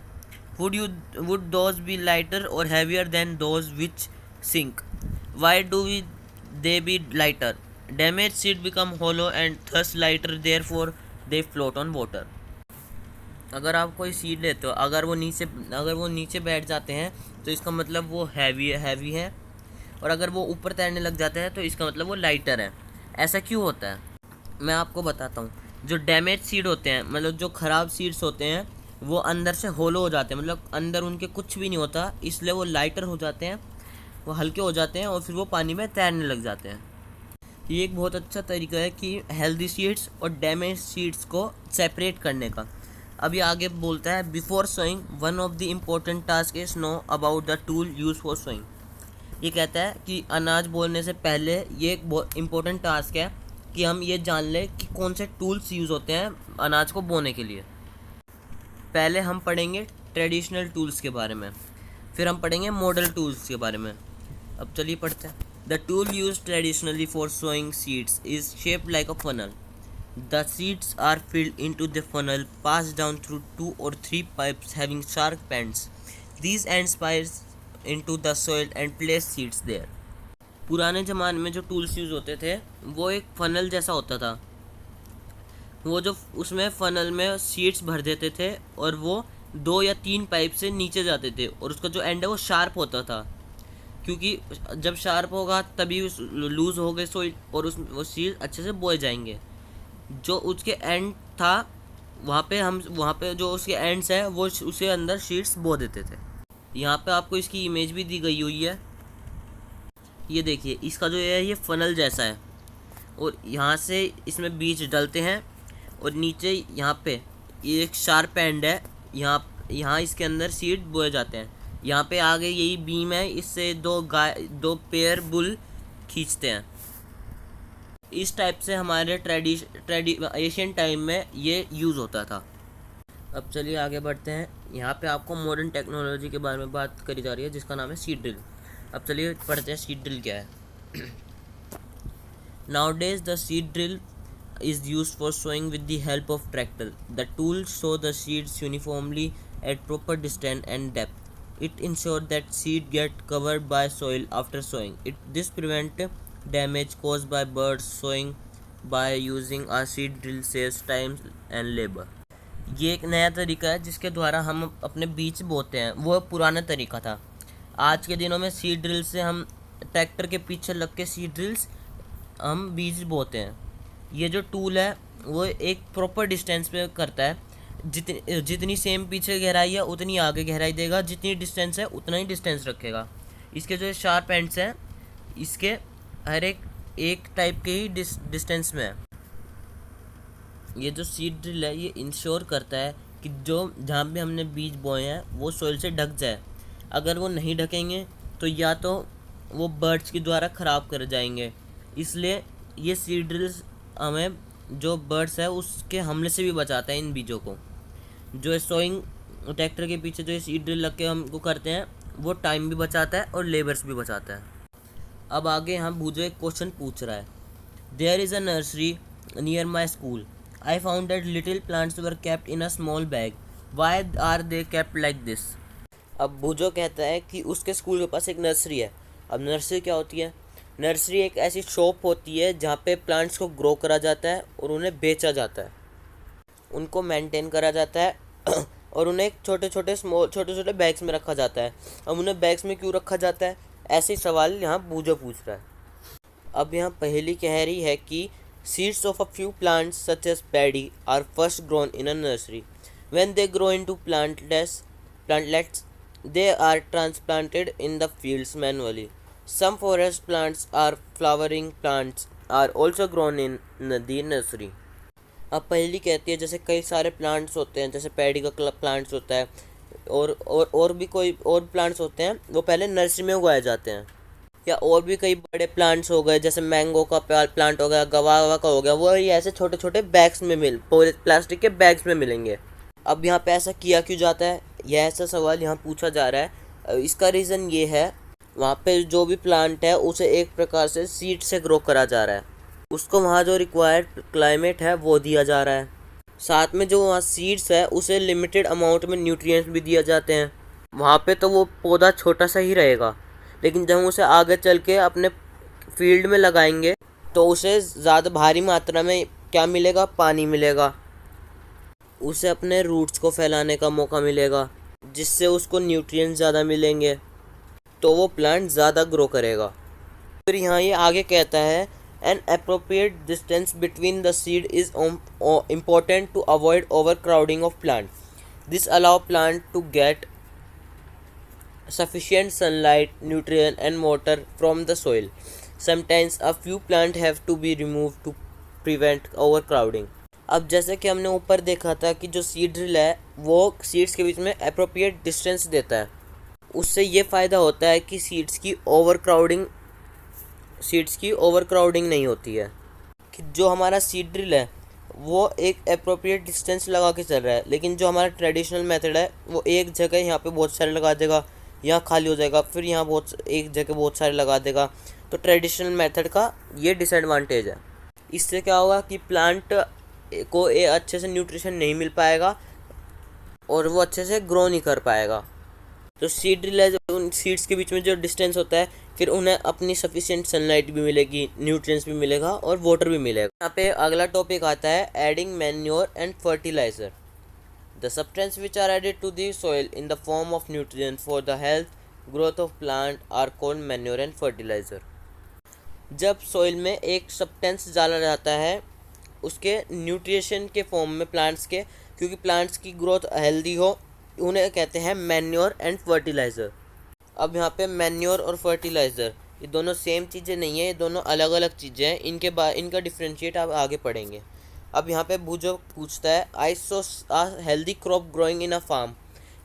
Would those be lighter or heavier than those which sink? Why do they be lighter? Damaged seed become hollow and thus lighter, therefore they float on water. अगर आप कोई seed लेते हो, अगर वो नीचे बैठ जाते हैं तो इसका मतलब वो हैवी है और अगर वो ऊपर तैरने लग जाते हैं तो इसका मतलब वो लाइटर है। ऐसा क्यों होता है मैं आपको बताता हूँ। जो डैमेज सीड होते हैं, मतलब जो ख़राब सीड्स होते हैं, वो अंदर से होलो हो जाते हैं, मतलब अंदर उनके कुछ भी नहीं होता, इसलिए वो लाइटर हो जाते हैं, वो हल्के हो जाते हैं और फिर वो पानी में तैरने लग जाते हैं। ये एक बहुत अच्छा तरीका है कि हेल्दी सीड्स और डैमेज सीड्स को सेपरेट करने का। अभी आगे बोलता है, before sowing one of the important task is know about the tool use for sowing. ये कहता है कि अनाज बोने से पहले ये एक बहुत इम्पोर्टेंट टास्क है कि हम ये जान लें कि कौन से टूल्स यूज़ होते हैं अनाज को बोने के लिए। पहले हम पढ़ेंगे ट्रेडिशनल टूल्स के बारे में, फिर हम पढ़ेंगे मॉडर्न टूल्स के बारे में। अब चलिए पढ़ते हैं। The tool use traditionally for sowing seeds is shaped like a funnel. The seeds are filled into the funnel, pass down through 2 or 3 pipes having sharp ends. These ends pass into the soil and place seeds there. पुराने ज़माने में जो tools use होते थे वो एक funnel जैसा होता था। वो जो उसमें फनल में सीड्स भर देते थे और वो 2 या 3 पाइप से नीचे जाते थे और उसका जो एंड है वो शार्प होता था, क्योंकि जब शार्प होगा तभी लूज़ हो गए सोइल और वो सीड अच्छे से बोए जाएंगे। जो उसके एंड था वहाँ पे जो उसके एंड्स हैं वो उसे अंदर सीड्स बो देते थे। यहाँ पे आपको इसकी इमेज भी दी गई हुई है, ये देखिए। इसका जो है ये फनल जैसा है और यहाँ से इसमें बीज डलते हैं और नीचे यहाँ पे ये एक शार्प एंड है, यहाँ इसके अंदर सीड बोए जाते हैं। यहाँ पे आगे यही बीम है, इससे 2 पेयर बुल खींचते हैं। इस टाइप से हमारे एशियन टाइम में ये यूज़ होता था। अब चलिए आगे बढ़ते हैं। यहाँ पे आपको मॉडर्न टेक्नोलॉजी के बारे में बात करी जा रही है जिसका नाम है सीड ड्रिल। अब चलिए पढ़ते हैं सीड ड्रिल क्या है। Nowadays the seed drill is used for sowing with the help of tractor. The tool sow the seeds uniformly at proper distance and depth. It ensures that seed get covered by soil after sowing. This prevent damage caused by birds. Sowing by using a seed drill saves time and labor. ये एक नया तरीका है जिसके द्वारा हम अपने बीज बोते हैं। वो पुराना तरीका था। आज के दिनों में सीड ड्रिल से हम ट्रैक्टर के पीछे लग के सीड ड्रिल्स हम बीज बोते हैं। ये जो टूल है वो एक प्रॉपर डिस्टेंस पे करता है। जितनी सेम पीछे गहराई है उतनी आगे गहराई देगा, जितनी डिस्टेंस है उतना ही डिस्टेंस रखेगा। इसके जो शार्प एंड्स हैं इसके हर एक टाइप के ही डिस्टेंस में है। ये जो सीड ड्रिल है ये इंश्योर करता है कि जो जहाँ पे हमने बीज बोए हैं वो सोइल से ढक जाए। अगर वो नहीं ढकेंगे तो या तो वो बर्ड्स के द्वारा ख़राब कर जाएंगे, इसलिए ये सीड ड्रिल्स हमें जो बर्ड्स है उसके हमले से भी बचाता है इन बीजों को। जो सोइंग ट्रैक्टर के पीछे जो सीड ड्रिल लग के हमको करते हैं वो टाइम भी बचाता है और लेबर्स भी बचाता है। अब आगे हम भूजो एक क्वेश्चन पूछ रहा है। There is a nursery near my school. I found that little plants were kept in a small bag. Why are they kept like this. अब भूजो कहता है कि उसके स्कूल के पास एक नर्सरी है। अब नर्सरी क्या होती है? नर्सरी एक ऐसी शॉप होती है जहाँ पे प्लांट्स को ग्रो करा जाता है और उन्हें बेचा जाता है, उनको मेंटेन करा जाता है और उन्हें छोटे छोटे बैग्स में रखा जाता है। अब उन्हें बैग्स में क्यों रखा जाता है, ऐसे सवाल यहाँ भूजो पूछ रहा है। अब यहाँ पहेली कह रही है कि seeds of a few plants such as paddy are first grown in a nursery. When they grow into plantlets, they are transplanted in the fields manually. Some forest plants or flowering plants are also grown in the nursery. अब पहेली कहती है जैसे कई सारे plants होते हैं, जैसे पैडी का प्लांट्स होता है और भी कोई और प्लांट्स होते हैं, वो पहले नर्सरी में उगाए जाते हैं। या और भी कई बड़े प्लांट्स हो गए, जैसे मैंगो का प्लांट हो गया, गवावा का हो गया, वो ये ऐसे छोटे छोटे बैग्स में प्लास्टिक के बैग्स में मिलेंगे। अब यहाँ पे ऐसा किया क्यों जाता है, यह ऐसा सवाल यहाँ पूछा जा रहा है। इसका रीज़न ये है, वहाँ पे जो भी प्लांट है उसे एक प्रकार से सीड से ग्रो करा जा रहा है, उसको वहाँ जो रिक्वायर्ड क्लाइमेट है वो दिया जा रहा है। साथ में जो वहाँ सीड्स है उसे लिमिटेड अमाउंट में न्यूट्रिएंट्स भी दिए जाते हैं। वहाँ पे तो वो पौधा छोटा सा ही रहेगा, लेकिन जब हम उसे आगे चल के अपने फील्ड में लगाएंगे तो उसे ज़्यादा भारी मात्रा में क्या मिलेगा, पानी मिलेगा, उसे अपने रूट्स को फैलाने का मौका मिलेगा, जिससे उसको न्यूट्रिएंट्स ज़्यादा मिलेंगे, तो वो प्लांट ज़्यादा ग्रो करेगा। फिर यहाँ ये आगे कहता है an appropriate distance between the seed is important to avoid over crowding of plant. This allow plant to get sufficient sunlight, nutrient and water from the soil. Sometimes a few plants have to be removed to prevent overcrowding. अब जैसे कि हमने ऊपर देखा था कि जो seed drill है वो सीड्स के बीच में अप्रोप्रिएट डिस्टेंस देता है। उससे ये फ़ायदा होता है कि सीड्स की ओवरक्राउडिंग नहीं होती है। कि जो हमारा सीड ड्रिल है वो एक अप्रोप्रिएट डिस्टेंस लगा के चल रहा है, लेकिन जो हमारा ट्रेडिशनल मेथड है वो एक जगह यहाँ पे बहुत सारे लगा देगा, यहाँ खाली हो जाएगा, फिर यहाँ एक जगह बहुत सारे लगा देगा। तो ट्रेडिशनल मेथड का ये डिसएडवांटेज है। इससे क्या होगा कि प्लांट को अच्छे से न्यूट्रिशन नहीं मिल पाएगा और वो अच्छे से ग्रो नहीं कर पाएगा। तो सीड ड्रिल है, उन सीड्स के बीच में जो डिस्टेंस होता है, फिर उन्हें अपनी सफिशिएंट सनलाइट भी मिलेगी, न्यूट्रिएंट्स भी मिलेगा और वाटर भी मिलेगा। यहाँ पे अगला टॉपिक आता है adding manure and fertilizer. The substances which are added to the soil in the form of nutrients for the health, growth of plant are called manure and fertilizer. जब सॉइल में एक सब्सटेंस डाला जाता है उसके nutrition के form में plants के, क्योंकि प्लांट्स की ग्रोथ हेल्दी हो, उन्हें कहते हैं मैन्योर एंड फर्टिलाइज़र। अब यहाँ पे मैन्योर और फर्टिलाइज़र ये दोनों सेम चीज़ें नहीं है, ये दोनों अलग अलग चीज़ें हैं। इनका डिफ्रेंशिएट आप आगे पढ़ेंगे। अब यहाँ पे भूजो पूछता है I saw a healthy crop growing in a farm,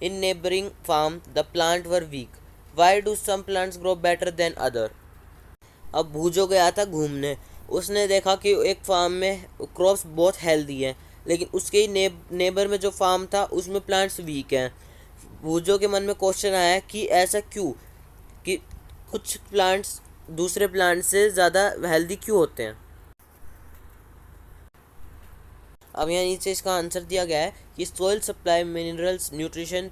in neighbouring farm the plant were weak, why do some plants grow better than other. अब भूजो गया था घूमने, उसने देखा कि एक फार्म में क्रॉप्स बहुत हेल्दी हैं, लेकिन उसके ही नेबर में जो फार्म था उसमें प्लांट्स वीक हैं। भूजो के मन में क्वेश्चन आया कि ऐसा क्यों, कि कुछ प्लांट्स दूसरे प्लांट से ज़्यादा हेल्दी क्यों होते हैं। अब यहाँ नीचे इसका आंसर दिया गया है कि soil supply minerals nutrition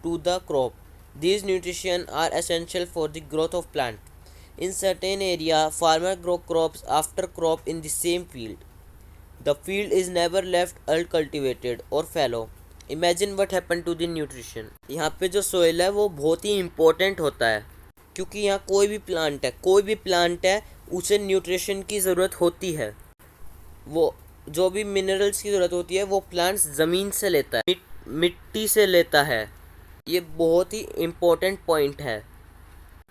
to the crop, these nutrition are essential for the growth of plant. In certain area farmer grow crops after crop in the same field, the field is never left uncultivated और fallow, imagine what happen to the nutrition. यहाँ पे जो soil है वो बहुत ही important होता है, क्योंकि यहाँ कोई भी प्लांट है उसे न्यूट्रिशन की ज़रूरत होती है। वो जो भी मिनरल्स की ज़रूरत होती है वो प्लांट्स ज़मीन से लेता है, मिट्टी से लेता है। ये बहुत ही इम्पोर्टेंट पॉइंट है।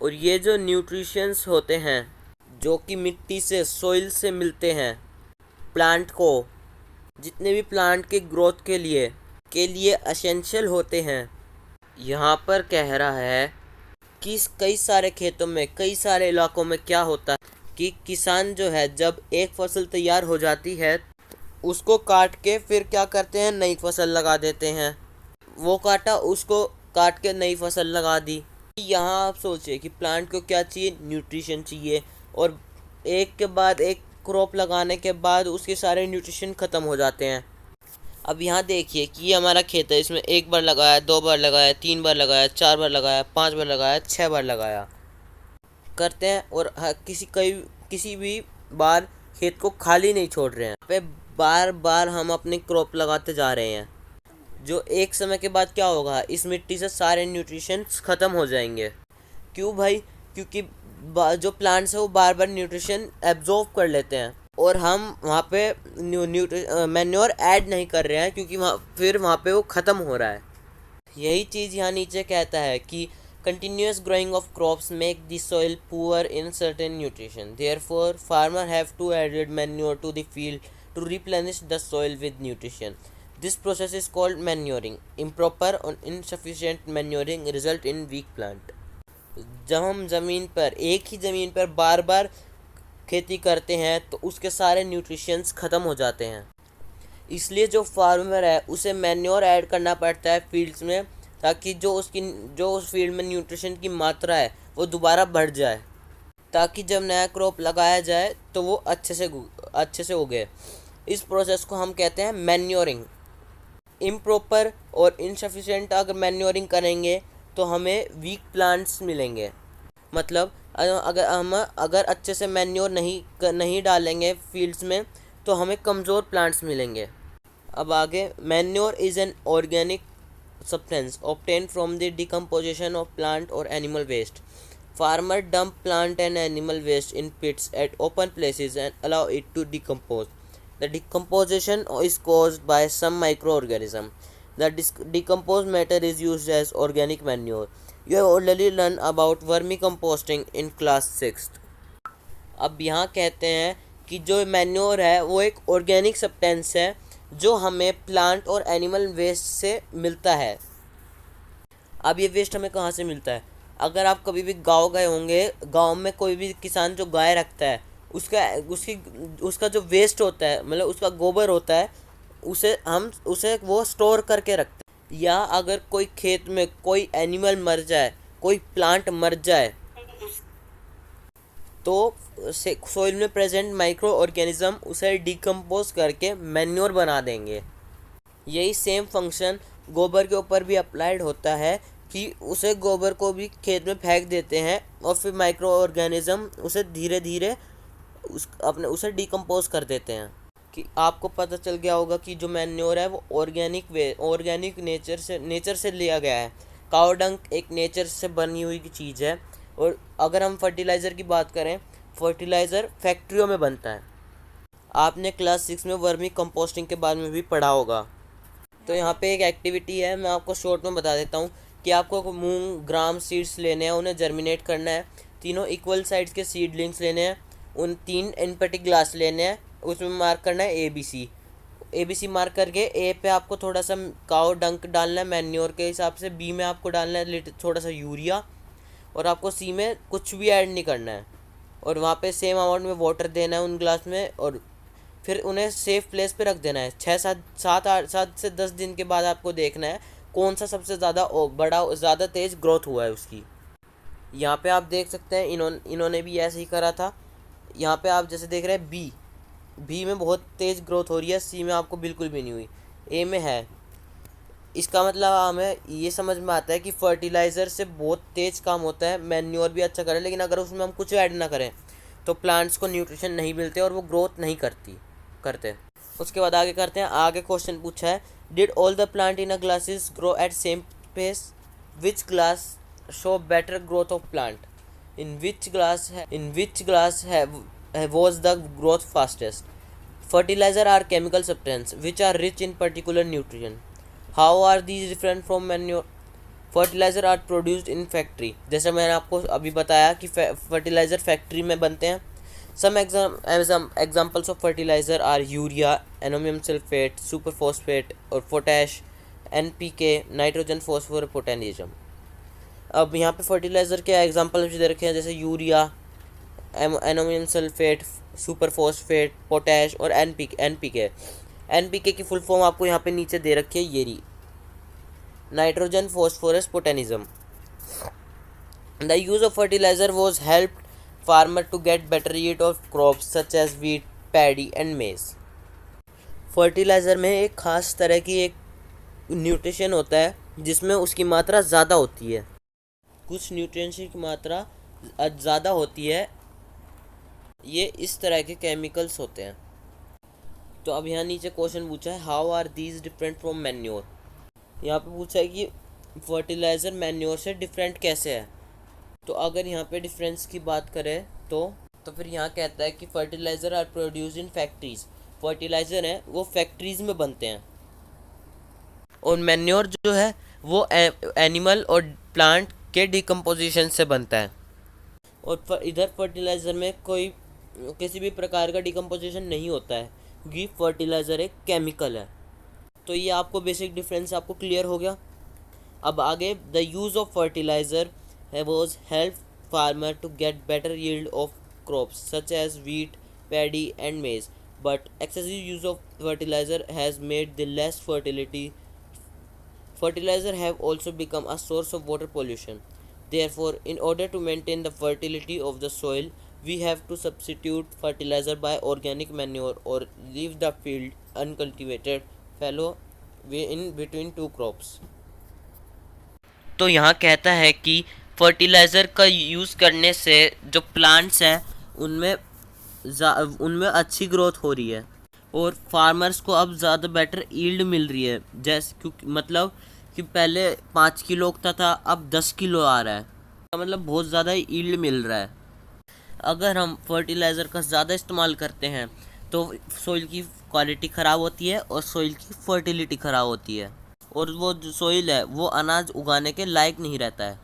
और ये जो न्यूट्रिशंस होते हैं जो कि मिट्टी से, सोइल से मिलते हैं प्लांट को, जितने भी प्लांट के ग्रोथ के लिए एसेंशियल होते हैं, यहाँ पर कह रहा है कि कई सारे खेतों में, कई सारे इलाकों में क्या होता है कि किसान जो है जब एक फसल तैयार हो जाती है उसको काट के फिर क्या करते हैं, नई फसल लगा देते हैं। वो काटा, उसको काट के नई फसल लगा दी। यहाँ आप सोचिए कि प्लांट को क्या चाहिए, न्यूट्रिशन चाहिए, और एक के बाद एक क्रॉप लगाने के बाद उसके सारे न्यूट्रिशन ख़त्म हो जाते हैं। अब यहाँ देखिए कि ये हमारा खेत है, इसमें एक बार लगाया, 2 बार लगाया, 3 बार लगाया, 4 बार लगाया, 5 बार लगाया, 6 बार लगाया करते हैं। और किसी भी बार खेत को खाली नहीं छोड़ रहे हैं, पे बार बार हम अपनी क्रॉप लगाते जा रहे हैं। जो एक समय के बाद क्या होगा, इस मिट्टी से सारे न्यूट्रिशंस ख़त्म हो जाएंगे। क्यों भाई? क्योंकि जो प्लांट्स है वो बार बार न्यूट्रिशन एब्जॉर्ब कर लेते हैं और हम वहाँ पे मैन्योर ऐड नहीं कर रहे हैं, क्योंकि वहाँ पे वो ख़त्म हो रहा है। यही चीज़ यहाँ नीचे कहता है कि continuous growing of crops make the soil poor in certain nutrition. Therefore, farmer have to add manure to the field to replenish the soil with nutrition. This process is called manuring. Improper or insufficient manuring result in weak plant. जब हम ज़मीन पर, एक ही ज़मीन पर बार बार खेती करते हैं तो उसके सारे न्यूट्रिशंस ख़त्म हो जाते हैं। इसलिए जो फार्मर है उसे मैन्योर ऐड करना पड़ता है फील्ड्स में, ताकि जो उस फील्ड में न्यूट्रिशन की मात्रा है वो दोबारा बढ़ जाए, ताकि जब नया क्रॉप लगाया जाए तो वो अच्छे से उगे। इस प्रोसेस को हम कहते हैं मैन्योरिंग। इम्प्रॉपर और इनसफिशिएंट अगर मैन्योरिंग करेंगे तो हमें वीक प्लांट्स मिलेंगे। मतलब अगर अच्छे से मैन्योर नहीं डालेंगे फील्ड्स में तो हमें कमज़ोर प्लांट्स मिलेंगे। अब आगे, manure is an organic substance obtained from the decomposition of plant or animal waste. Farmer dump plant and animal waste in pits at open places and allow it to decompose. The decomposition is caused by some microorganism. The decomposed matter is used as organic manure. You have already learned about vermicomposting in class 6th. अब यहाँ कहते हैं कि जो manure है वो एक organic substance है जो हमें प्लांट और एनिमल वेस्ट से मिलता है। अब ये वेस्ट हमें कहाँ से मिलता है? अगर आप कभी भी गांव गए होंगे, गांव में कोई भी किसान जो गाय रखता है उसका जो वेस्ट होता है, मतलब उसका गोबर होता है, उसे वो स्टोर करके रखते हैं। या अगर कोई खेत में कोई एनिमल मर जाए, कोई प्लांट मर जाए, तो सोइल में प्रेजेंट माइक्रो ऑर्गेनिज्म उसे डिकम्पोज करके मैन्योर बना देंगे। यही सेम फंक्शन गोबर के ऊपर भी अप्लाइड होता है कि उसे गोबर को भी खेत में फेंक देते हैं और फिर माइक्रो ऑर्गेनिज्म उसे धीरे धीरे उसे डिकम्पोज कर देते हैं। कि आपको पता चल गया होगा कि जो मैन्योर है वो ऑर्गेनिक नेचर से लिया गया है। काऊ डंक एक नेचर से बनी हुई चीज़ है। और अगर हम फर्टिलाइज़र की बात करें, फर्टिलाइज़र फैक्ट्रियों में बनता है। आपने क्लास 6 में वर्मी कंपोस्टिंग के बारे में भी पढ़ा होगा। तो यहाँ पे एक एक्टिविटी है, मैं आपको शॉर्ट में बता देता हूँ कि आपको मूंग ग्राम सीड्स लेने हैं, उन्हें जर्मिनेट करना है। तीनों इक्वल साइज़ के सीडलिंग्स लेने हैं, उन 3 एम्प्टी ग्लास लेने हैं, उसमें मार्क करना है ABC मार्क करके ए पे आपको थोड़ा सा काऊ डंक डालना है मैन्योर के हिसाब से, बी में आपको डालना है थोड़ा सा यूरिया, और आपको सी में कुछ भी ऐड नहीं करना है। और वहाँ पे सेम अमाउंट में वाटर देना है उन ग्लास में, और फिर उन्हें सेफ प्लेस पे रख देना है। 7 से 10 दिन के बाद आपको देखना है कौन सा सबसे ज़्यादा तेज़ ग्रोथ हुआ है उसकी। यहाँ पे आप देख सकते हैं इन्होंने भी ऐसे ही करा था। यहाँ पे आप जैसे देख रहे हैं बी में बहुत तेज़ ग्रोथ हो रही है, सी में आपको बिल्कुल भी नहीं हुई, ए में है। इसका मतलब हमें ये समझ में आता है कि फर्टिलाइज़र से बहुत तेज़ काम होता है, मैन्योर भी अच्छा करें, लेकिन अगर उसमें हम कुछ ऐड ना करें तो प्लांट्स को न्यूट्रिशन नहीं मिलते और वो ग्रोथ नहीं करते। उसके बाद आगे करते हैं। आगे क्वेश्चन पूछा है Did all the plant in a glasses grow at same pace? Which glass show better growth of plant? In which was the growth fastest? Fertilizer are chemical substances which are rich in particular nutrient. How are these different from manure? Fertilizer are produced in factory, जैसे मैंने आपको अभी बताया कि fertiliser factory में बनते हैं. Some examples of fertiliser are urea, ammonium sulphate, super phosphate और potash, NPK, nitrogen, phosphorus, potassium. अब यहाँ पे फर्टिलाइज़र के एग्जाम्पल दे रखे हैं, जैसे urea, ammonium sulphate, super phosphate, potash और NPK. NPK की फुल फॉर्म आपको यहाँ पे नीचे दे रखी है, ये रही, nitrogen, phosphorus, potassium. The use of fertilizer was helped farmer to get better yield of crops such as wheat, paddy and maize. Fertiliser में एक ख़ास तरह की एक न्यूट्रिशन होता है जिसमें उसकी मात्रा ज़्यादा होती है. कुछ न्यूट्रिएंट्स की मात्रा ज़्यादा होती है. ये इस तरह के केमिकल्स होते हैं. तो अब यहाँ नीचे क्वेश्चन पूछा है, how are these different from manure. यहाँ पे पूछा है कि फर्टिलाइज़र मैन्योर से डिफरेंट कैसे है. तो अगर यहाँ पे डिफरेंस की बात करें तो फिर यहाँ कहता है कि fertilizer are produced in factories. Fertilizer हैं वो फैक्ट्रीज में बनते हैं. और मैन्योर जो है वो एनिमल और प्लांट के डिकम्पोजिशन से बनता है. और इधर फर्टिलाइज़र में कोई किसी भी प्रकार का डिकम्पोजिशन नहीं होता है क्योंकि फर्टिलाइज़र एक केमिकल है. तो ये आपको बेसिक डिफरेंस आपको क्लियर हो गया. अब आगे, the use of fertiliser was help farmer to get better yield of crops such as wheat, paddy and maize, but excessive use of fertilizer has made the less fertility. Fertilizer have also become a source of water pollution. Therefore, in order to maintain the fertility of the soil, we have to substitute fertilizer by organic manure or leave the field uncultivated fallow in between two crops. तो यहाँ कहता है कि fertiliser का use करने से जो plants हैं उनमें अच्छी ग्रोथ हो रही है और फार्मर्स को अब ज़्यादा बेटर ईल्ड मिल रही है. जैसे क्योंकि मतलब कि पहले 5 किलो उगता था, अब 10 किलो आ रहा है. मतलब बहुत ज़्यादा ईल्ड मिल रहा है. अगर हम फर्टिलाइज़र का ज़्यादा इस्तेमाल करते हैं तो सोइल की क्वालिटी ख़राब होती है और सोइल की फर्टिलिटी ख़राब होती है और वो जो सोइल है वो अनाज उगाने के लायक नहीं रहता है.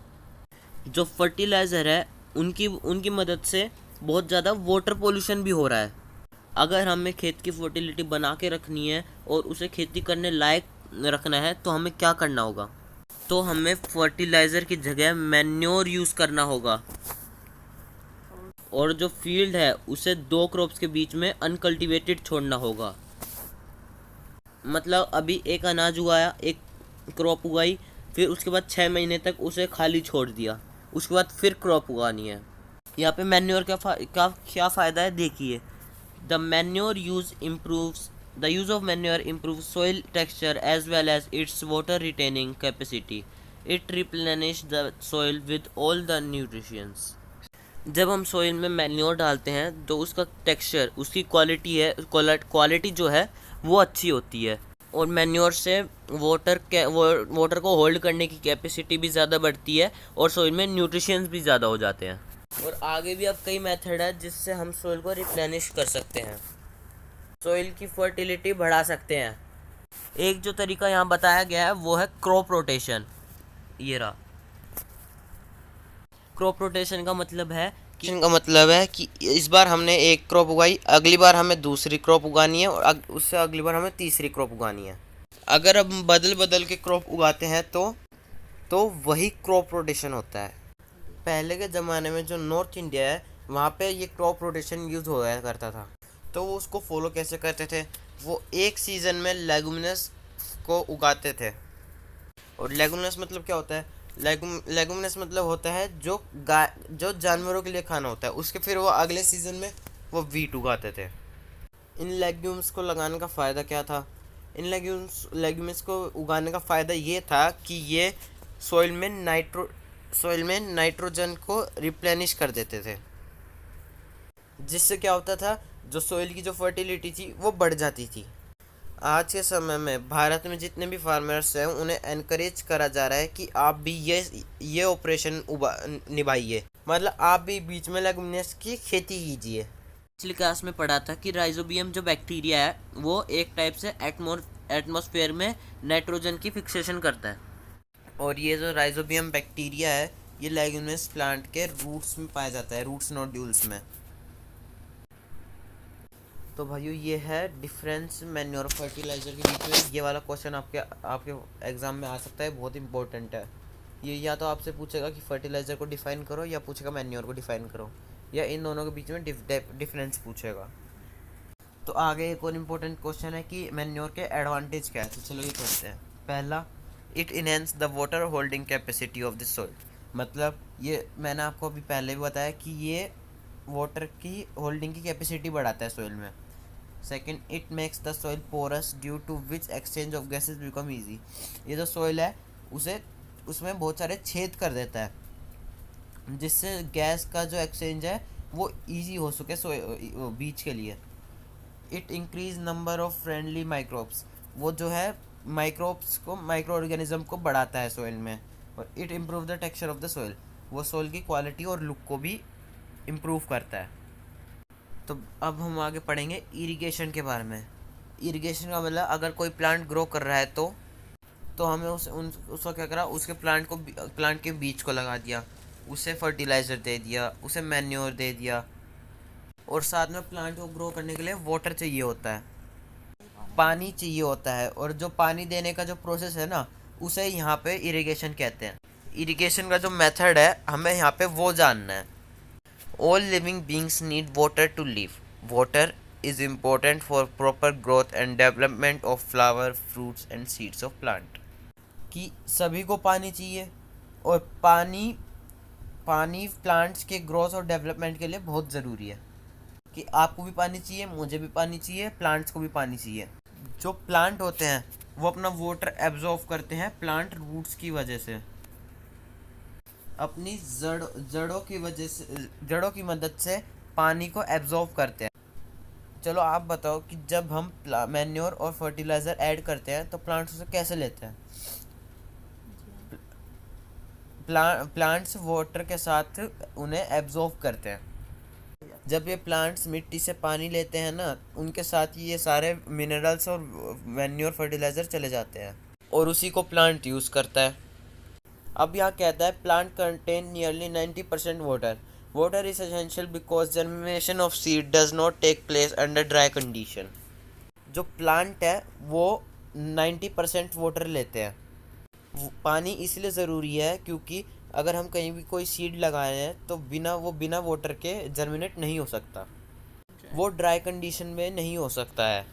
जो फर्टिलाइज़र है उनकी मदद से बहुत ज़्यादा वाटर पोल्यूशन भी हो रहा है. अगर हमें खेत की फर्टिलिटी बना के रखनी है और उसे खेती करने लायक रखना है तो हमें क्या करना होगा. तो हमें फर्टिलाइज़र की जगह मैन्योर यूज़ करना होगा और जो फील्ड है उसे 2 क्रॉप्स के बीच में अनकल्टिवेटेड छोड़ना होगा. मतलब अभी एक अनाज उगाया, एक क्रॉप उगाई, फिर उसके बाद 6 महीने तक उसे खाली छोड़ दिया, उसके बाद फिर क्रॉप उगानी है. यहाँ पे मैन्योर क्या फ़ायदा है देखिए. The use of manure improve soil texture as well as its water retaining capacity. It replenish the soil with all the nutritions. जब हम सोइल में मैन्योर डालते हैं तो उसका टेक्सचर, उसकी क्वालिटी जो है वो अच्छी होती है और मैन्योर से वाटर को होल्ड करने की कैपेसिटी भी ज़्यादा बढ़ती है और सोइल में न्यूट्रिशंस भी ज़्यादा हो जाते हैं. और आगे भी अब कई मेथड है जिससे हम सोइल को रिप्लेनिश कर सकते हैं, सोइल की फर्टिलिटी बढ़ा सकते हैं. एक जो तरीका यहाँ बताया गया है वो है क्रॉप रोटेशन. ये रहा. क्रॉप रोटेशन का मतलब है कि इस बार हमने एक क्रॉप उगाई, अगली बार हमें दूसरी क्रॉप उगानी है और उससे अगली बार हमें तीसरी क्रॉप उगानी है. अगर हम बदल के क्रॉप उगाते हैं तो वही क्रॉप रोटेशन होता है. पहले के ज़माने में जो नॉर्थ इंडिया है वहाँ पे ये क्रॉप रोटेशन यूज़ होया करता था. तो वो उसको फॉलो कैसे करते थे, वो एक सीज़न में लेगुमिनस को उगाते थे. और लेगुमिनस मतलब क्या होता है, लेगुमिनस मतलब होता है जो जानवरों के लिए खाना होता है. उसके फिर वो अगले सीज़न में वो वीट उगाते थे. इन लेग्यूम्स को लगाने का फ़ायदा क्या था. इन लेग्यूम्स को उगाने का फ़ायदा ये था कि ये सोइल में नाइट्रोजन को रिप्लेनिश कर देते थे, जिससे क्या होता था, जो सोइल की जो फर्टिलिटी थी वो बढ़ जाती थी. आज के समय में भारत में जितने भी फार्मर्स हैं उन्हें एनकरेज करा जा रहा है कि आप भी ये ऑपरेशन निभाइए, मतलब आप भी बीच में लेगुमिनस की खेती कीजिए। पिछली क्लास में पढ़ा था कि राइजोबियम जो बैक्टीरिया है वो एक टाइप से एटमॉस्फेयर में नाइट्रोजन की फिक्सेशन करता है, और ये जो राइजोबियम बैक्टीरिया है ये लेगुमिनस प्लांट के रूट्स में पाया जाता है, रूट्स नोड्यूल्स में। तो भाइयों ये है डिफरेंस मैन्योर और फर्टिलाइज़र के बीच में। ये वाला क्वेश्चन आपके एग्ज़ाम में आ सकता है, बहुत इंपॉर्टेंट है ये। या तो आपसे पूछेगा कि फर्टिलाइज़र को डिफ़ाइन करो, या पूछेगा मैन्योर को डिफ़ाइन करो, या इन दोनों के बीच में डिफरेंस पूछेगा। तो आगे एक और इम्पोर्टेंट क्वेश्चन है कि मैन्योर के एडवांटेज क्या है। तो चलो ये पढ़ते हैं। पहला, it enhance the water holding capacity of the soil. मतलब ये मैंने आपको अभी पहले भी बताया कि ये वाटर की होल्डिंग की कैपेसिटी बढ़ाता है सॉइल में। Second, it makes the soil porous due to which exchange of gases become easy. ये जो सॉइल है उसमें बहुत सारे छेद कर देता है, जिससे गैस का जो एक्सचेंज है वो ईजी हो सके बीच के लिए। It increase number of friendly microbes. वो जो है माइक्रो ऑर्गेनिज्म को बढ़ाता है सॉइल में। और it improve the texture of the soil. वो सॉइल की क्वालिटी और लुक को भी इम्प्रूव करता है। तो अब हम आगे पढ़ेंगे इरिगेशन के बारे में। इरिगेशन का मतलब अगर कोई प्लांट ग्रो कर रहा है तो हमें उसको क्या करा, उसके प्लांट के बीज को लगा दिया, उसे फर्टिलाइज़र दे दिया, उसे मैन्योर दे दिया, और साथ में प्लांट को ग्रो करने के लिए वाटर चाहिए होता है, पानी चाहिए होता है। और जो पानी देने का जो प्रोसेस है ना, उसे यहाँ पे इरिगेशन कहते हैं। इरिगेशन का जो मेथड है हमें यहाँ पे वो जानना है। All living beings need water to live. Water is important for proper growth and development of flower, fruits and seeds of plant. कि सभी को पानी चाहिए, और पानी प्लांट्स के ग्रोथ और डेवलपमेंट के लिए बहुत ज़रूरी है। कि आपको भी पानी चाहिए, मुझे भी पानी चाहिए, प्लांट्स को भी पानी चाहिए। जो प्लांट होते हैं वो अपना वाटर एब्जॉर्ब करते हैं प्लांट रूट्स की वजह से, अपनी जड़ों की मदद से पानी को एब्जॉर्ब करते हैं। चलो आप बताओ कि जब हम मैन्योर और फर्टिलाइज़र ऐड करते हैं तो प्लांट्स उसे कैसे लेते हैं। प्लांट्स वाटर के साथ उन्हें एब्जॉर्ब करते हैं। जब ये प्लांट्स मिट्टी से पानी लेते हैं ना, उनके साथ ये सारे मिनरल्स और मैन्योर फर्टिलाइज़र चले जाते हैं, और उसी को प्लांट यूज़ करता है। अब यहाँ कहता है plant contain nearly 90% water. Water is essential because germination of seed does not take place under dry condition. जो प्लांट है वो 90% वाटर लेते हैं। पानी इसलिए ज़रूरी है क्योंकि अगर हम कहीं भी कोई सीड लगाए हैं तो बिना वाटर के जर्मिनेट नहीं हो सकता, वो ड्राई कंडीशन में नहीं हो सकता है।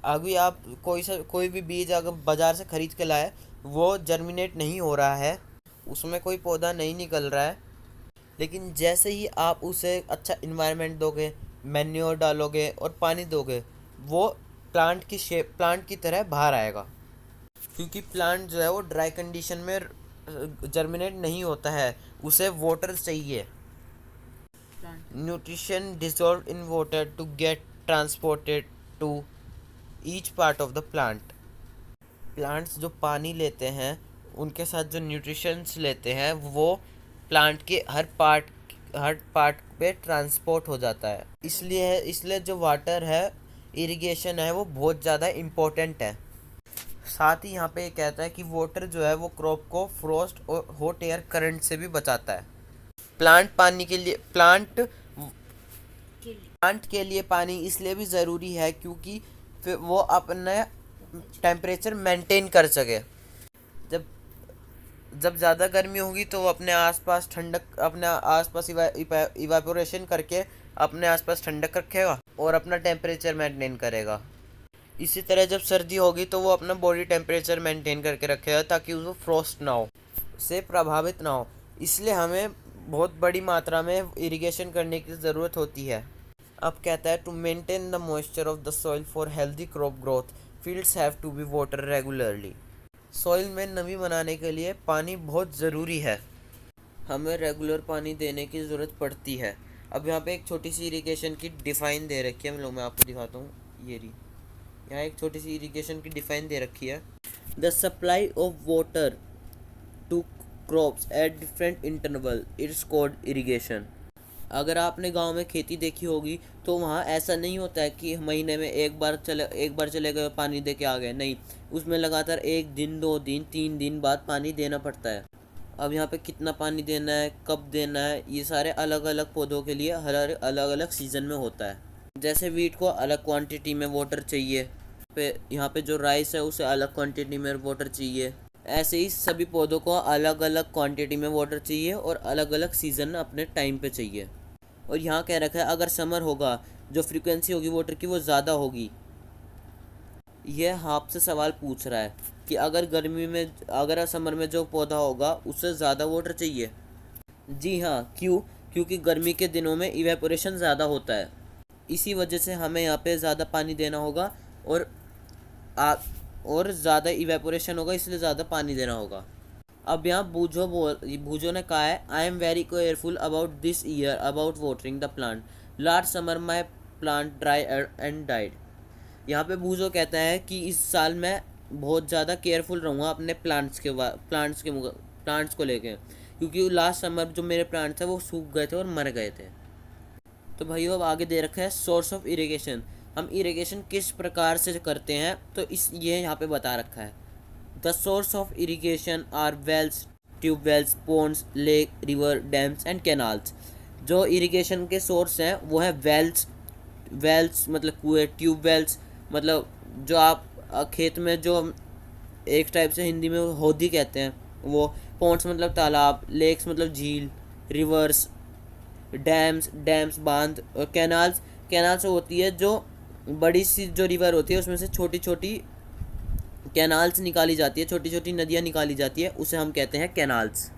अभी आप कोई भी बीज अगर बाज़ार से ख़रीद के लाए, वो जर्मिनेट नहीं हो रहा है, उसमें कोई पौधा नहीं निकल रहा है, लेकिन जैसे ही आप उसे अच्छा इन्वायरमेंट दोगे, मैन्योर डालोगे और पानी दोगे, वो प्लांट की तरह बाहर आएगा। क्योंकि प्लांट जो है वो ड्राई कंडीशन में जर्मिनेट नहीं होता है, उसे वाटर चाहिए। Nutrition dissolve in water to get transported to each part of the plant. Plants जो पानी लेते हैं उनके साथ जो न्यूट्रिशंस लेते हैं वो प्लांट के हर पार्ट पे ट्रांसपोर्ट हो जाता है। इसलिए जो वाटर है, इरिगेशन है, वो बहुत ज़्यादा इम्पोर्टेंट है। साथ ही यहाँ पे ये कहता है कि वाटर जो है वो क्रॉप को फ्रॉस्ट और हॉट एयर करंट से भी बचाता है। प्लांट के लिए पानी इसलिए भी ज़रूरी है क्योंकि फिर वो अपना टेम्परेचर मेंटेन कर सके। जब ज़्यादा गर्मी होगी तो वो अपने आसपास इवापोरेशन करके अपने आसपास ठंडक रखेगा और अपना टेम्परेचर मेंटेन करेगा। इसी तरह जब सर्दी होगी तो वो अपना बॉडी टेम्परेचर मेंटेन करके रखेगा ताकि उसको फ्रॉस्ट ना हो, से प्रभावित ना हो। इसलिए हमें बहुत बड़ी मात्रा में इरिगेशन करने की ज़रूरत होती है। अब कहता है to maintain the moisture of the soil for healthy crop growth, fields have to be water regularly. Soil में नमी बनाने के लिए पानी बहुत ज़रूरी है, हमें रेगुलर पानी देने की ज़रूरत पड़ती है। अब यहाँ पे एक छोटी सी इरिगेशन की डिफ़ाइन दे रखी है, मैं आपको दिखाता हूँ। ये रही, यहाँ एक छोटी सी इरिगेशन की डिफाइन दे रखी है। The supply of water to crops at different interval it's called irrigation. अगर आपने गांव में खेती देखी होगी तो वहाँ ऐसा नहीं होता है कि महीने में एक बार चले गए पानी दे के आ गए, नहीं, उसमें लगातार 1 दिन 2 दिन 3 दिन बाद पानी देना पड़ता है। अब यहाँ पे कितना पानी देना है, कब देना है, ये सारे अलग अलग पौधों के लिए हर अलग अलग सीज़न में होता है। जैसे वीट को अलग क्वांटिटी में वाटर चाहिए, यहाँ पे जो राइस है उसे अलग क्वांटिटी में वाटर चाहिए। ऐसे ही सभी पौधों को अलग अलग क्वांटिटी में वाटर चाहिए और अलग अलग सीज़न अपने टाइम पे चाहिए। और यहाँ कह रखा है अगर समर होगा, जो फ्रीक्वेंसी होगी वाटर की वो ज़्यादा होगी। यह आपसे सवाल पूछ रहा है कि अगर समर में जो पौधा होगा उससे ज़्यादा वाटर चाहिए। जी हाँ, क्यों? क्योंकि गर्मी के दिनों में इवेपोरेशन ज़्यादा होता है, इसी वजह से हमें यहाँ पे ज़्यादा पानी देना होगा और ज़्यादा इवेपोरेशन होगा, इसलिए ज़्यादा पानी देना होगा। अब यहाँ बूझो ने कहा है I am very careful about this year about watering the plant, last summer my plant dry and died. यहाँ पे बूझो कहता है कि इस साल मैं बहुत ज़्यादा केयरफुल रहूँगा अपने प्लांट्स को लेके, क्योंकि लास्ट समर जो मेरे प्लांट्स थे वो सूख गए थे और मर गए थे। तो भाइयों अब आगे दे रखा है सोर्स ऑफ इरिगेशन, हम इरिगेशन किस प्रकार से करते हैं, तो ये यहाँ पे बता रखा है। The source of irrigation are wells, tubewells, ponds, lake, river, dams and canals. जो इरिगेशन के सोर्स हैं वो है वेल्स मतलब कुएं, ट्यूबवेल्स मतलब जो आप खेत में जो एक टाइप से हिंदी में होदी कहते हैं वो, पोन्ड्स मतलब तालाब, लेक्स मतलब झील, रिवर्स, डैम्स बांध, और कैनाल्स होती है जो बड़ी सी जो रिवर होती है उसमें से छोटी छोटी कैनाल्स निकाली जाती है, छोटी छोटी नदियाँ निकाली जाती है, उसे हम कहते हैं कैनाल्स।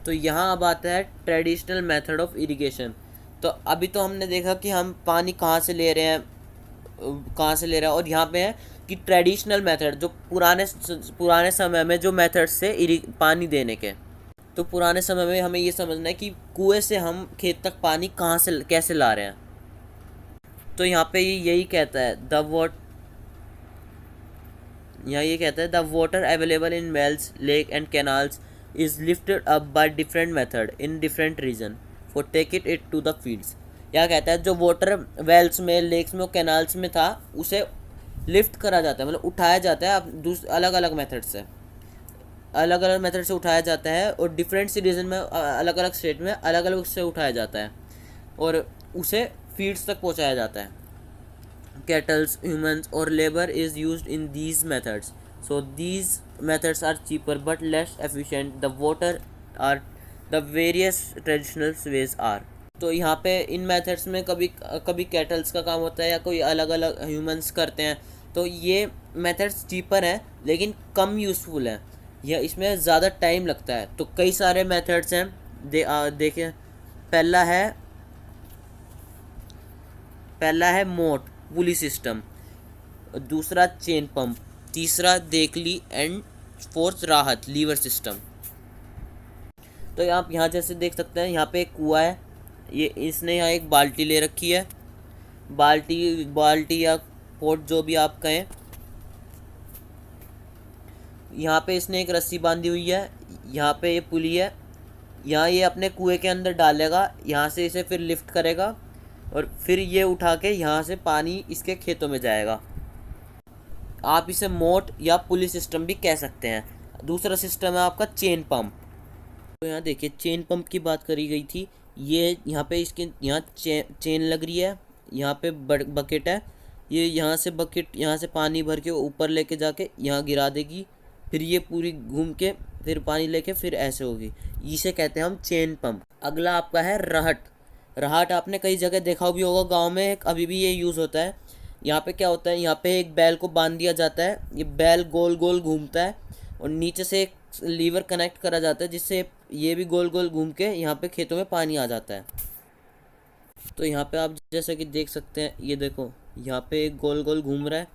तो यहाँ अब आता है ट्रेडिशनल मेथड ऑफ इरिगेशन। तो अभी तो हमने देखा कि हम पानी कहाँ से ले रहे हैं और यहाँ पे है कि ट्रेडिशनल मेथड जो पुराने समय में जो मेथड से पानी देने के। तो पुराने समय में हमें ये समझना है कि कुएं से हम खेत तक पानी कहाँ से कैसे ला रहे हैं। तो यहाँ पे यही कहता है the water available in wells, lake and canals is lifted up by different method in different region for take it to the fields. यहाँ कहता है जो वाटर वेल्स में, लेक्स में और कैनाल्स में था उसे लिफ्ट करा जाता है, मतलब उठाया जाता है अलग अलग मेथड से उठाया जाता है और डिफरेंट सी रीजन में अलग अलग स्टेट में अलग अलग से उठाया जाता है और उसे फील्ड्स तक पहुंचाया जाता है। केटल्स, ह्यूमंस और labour is used in these methods, so these methods are cheaper but less efficient the water are the various traditional ways are. तो यहाँ पे इन मेथड्स में कभी केटल्स का काम होता है या कोई अलग अलग ह्यूमंस करते हैं, तो ये मेथड्स चीपर हैं लेकिन कम यूज़फुल हैं, यह इसमें ज़्यादा टाइम लगता है। तो कई सारे मेथड्स हैं, देखें, पहला है मोट पुली सिस्टम, दूसरा चेन पंप, तीसरा देखली एंड फोर्थ राहत लीवर सिस्टम। तो आप यहाँ जैसे देख सकते हैं, यहाँ पे एक कुआं है, इसने यहाँ एक बाल्टी ले रखी है, बाल्टी या पोट जो भी आप कहें। यहाँ पे इसने एक रस्सी बांधी हुई है, यहाँ पे ये पुली है, यहाँ ये अपने कुएं के अंदर डालेगा, यहाँ से इसे फिर लिफ्ट करेगा और फिर ये उठा के यहाँ से पानी इसके खेतों में जाएगा। आप इसे मोट या पुली सिस्टम भी कह सकते हैं। दूसरा सिस्टम है आपका चेन पंप। तो यहाँ देखिए चेन पंप की बात करी गई थी, ये यहाँ पे इसके यहाँ चेन लग रही है, यहाँ पे बकेट है, ये यहाँ से पानी भर के ऊपर लेके जाके यहाँ गिरा देगी, फिर ये पूरी घूम के फिर पानी लेके फिर ऐसे होगी, इसे कहते हैं हम चेन पंप। अगला आपका है राहट आपने कई जगह देखा भी होगा, गांव में अभी भी ये यूज़ होता है। यहाँ पे क्या होता है, यहाँ पे एक बैल को बांध दिया जाता है, ये बैल गोल गोल घूमता है और नीचे से एक लीवर कनेक्ट करा जाता है जिससे ये भी गोल गोल घूम के यहाँ पे खेतों में पानी आ जाता है। तो यहाँ पे आप जैसे कि देख सकते हैं, ये देखो यहाँ पे एक गोल गोल घूम रहा है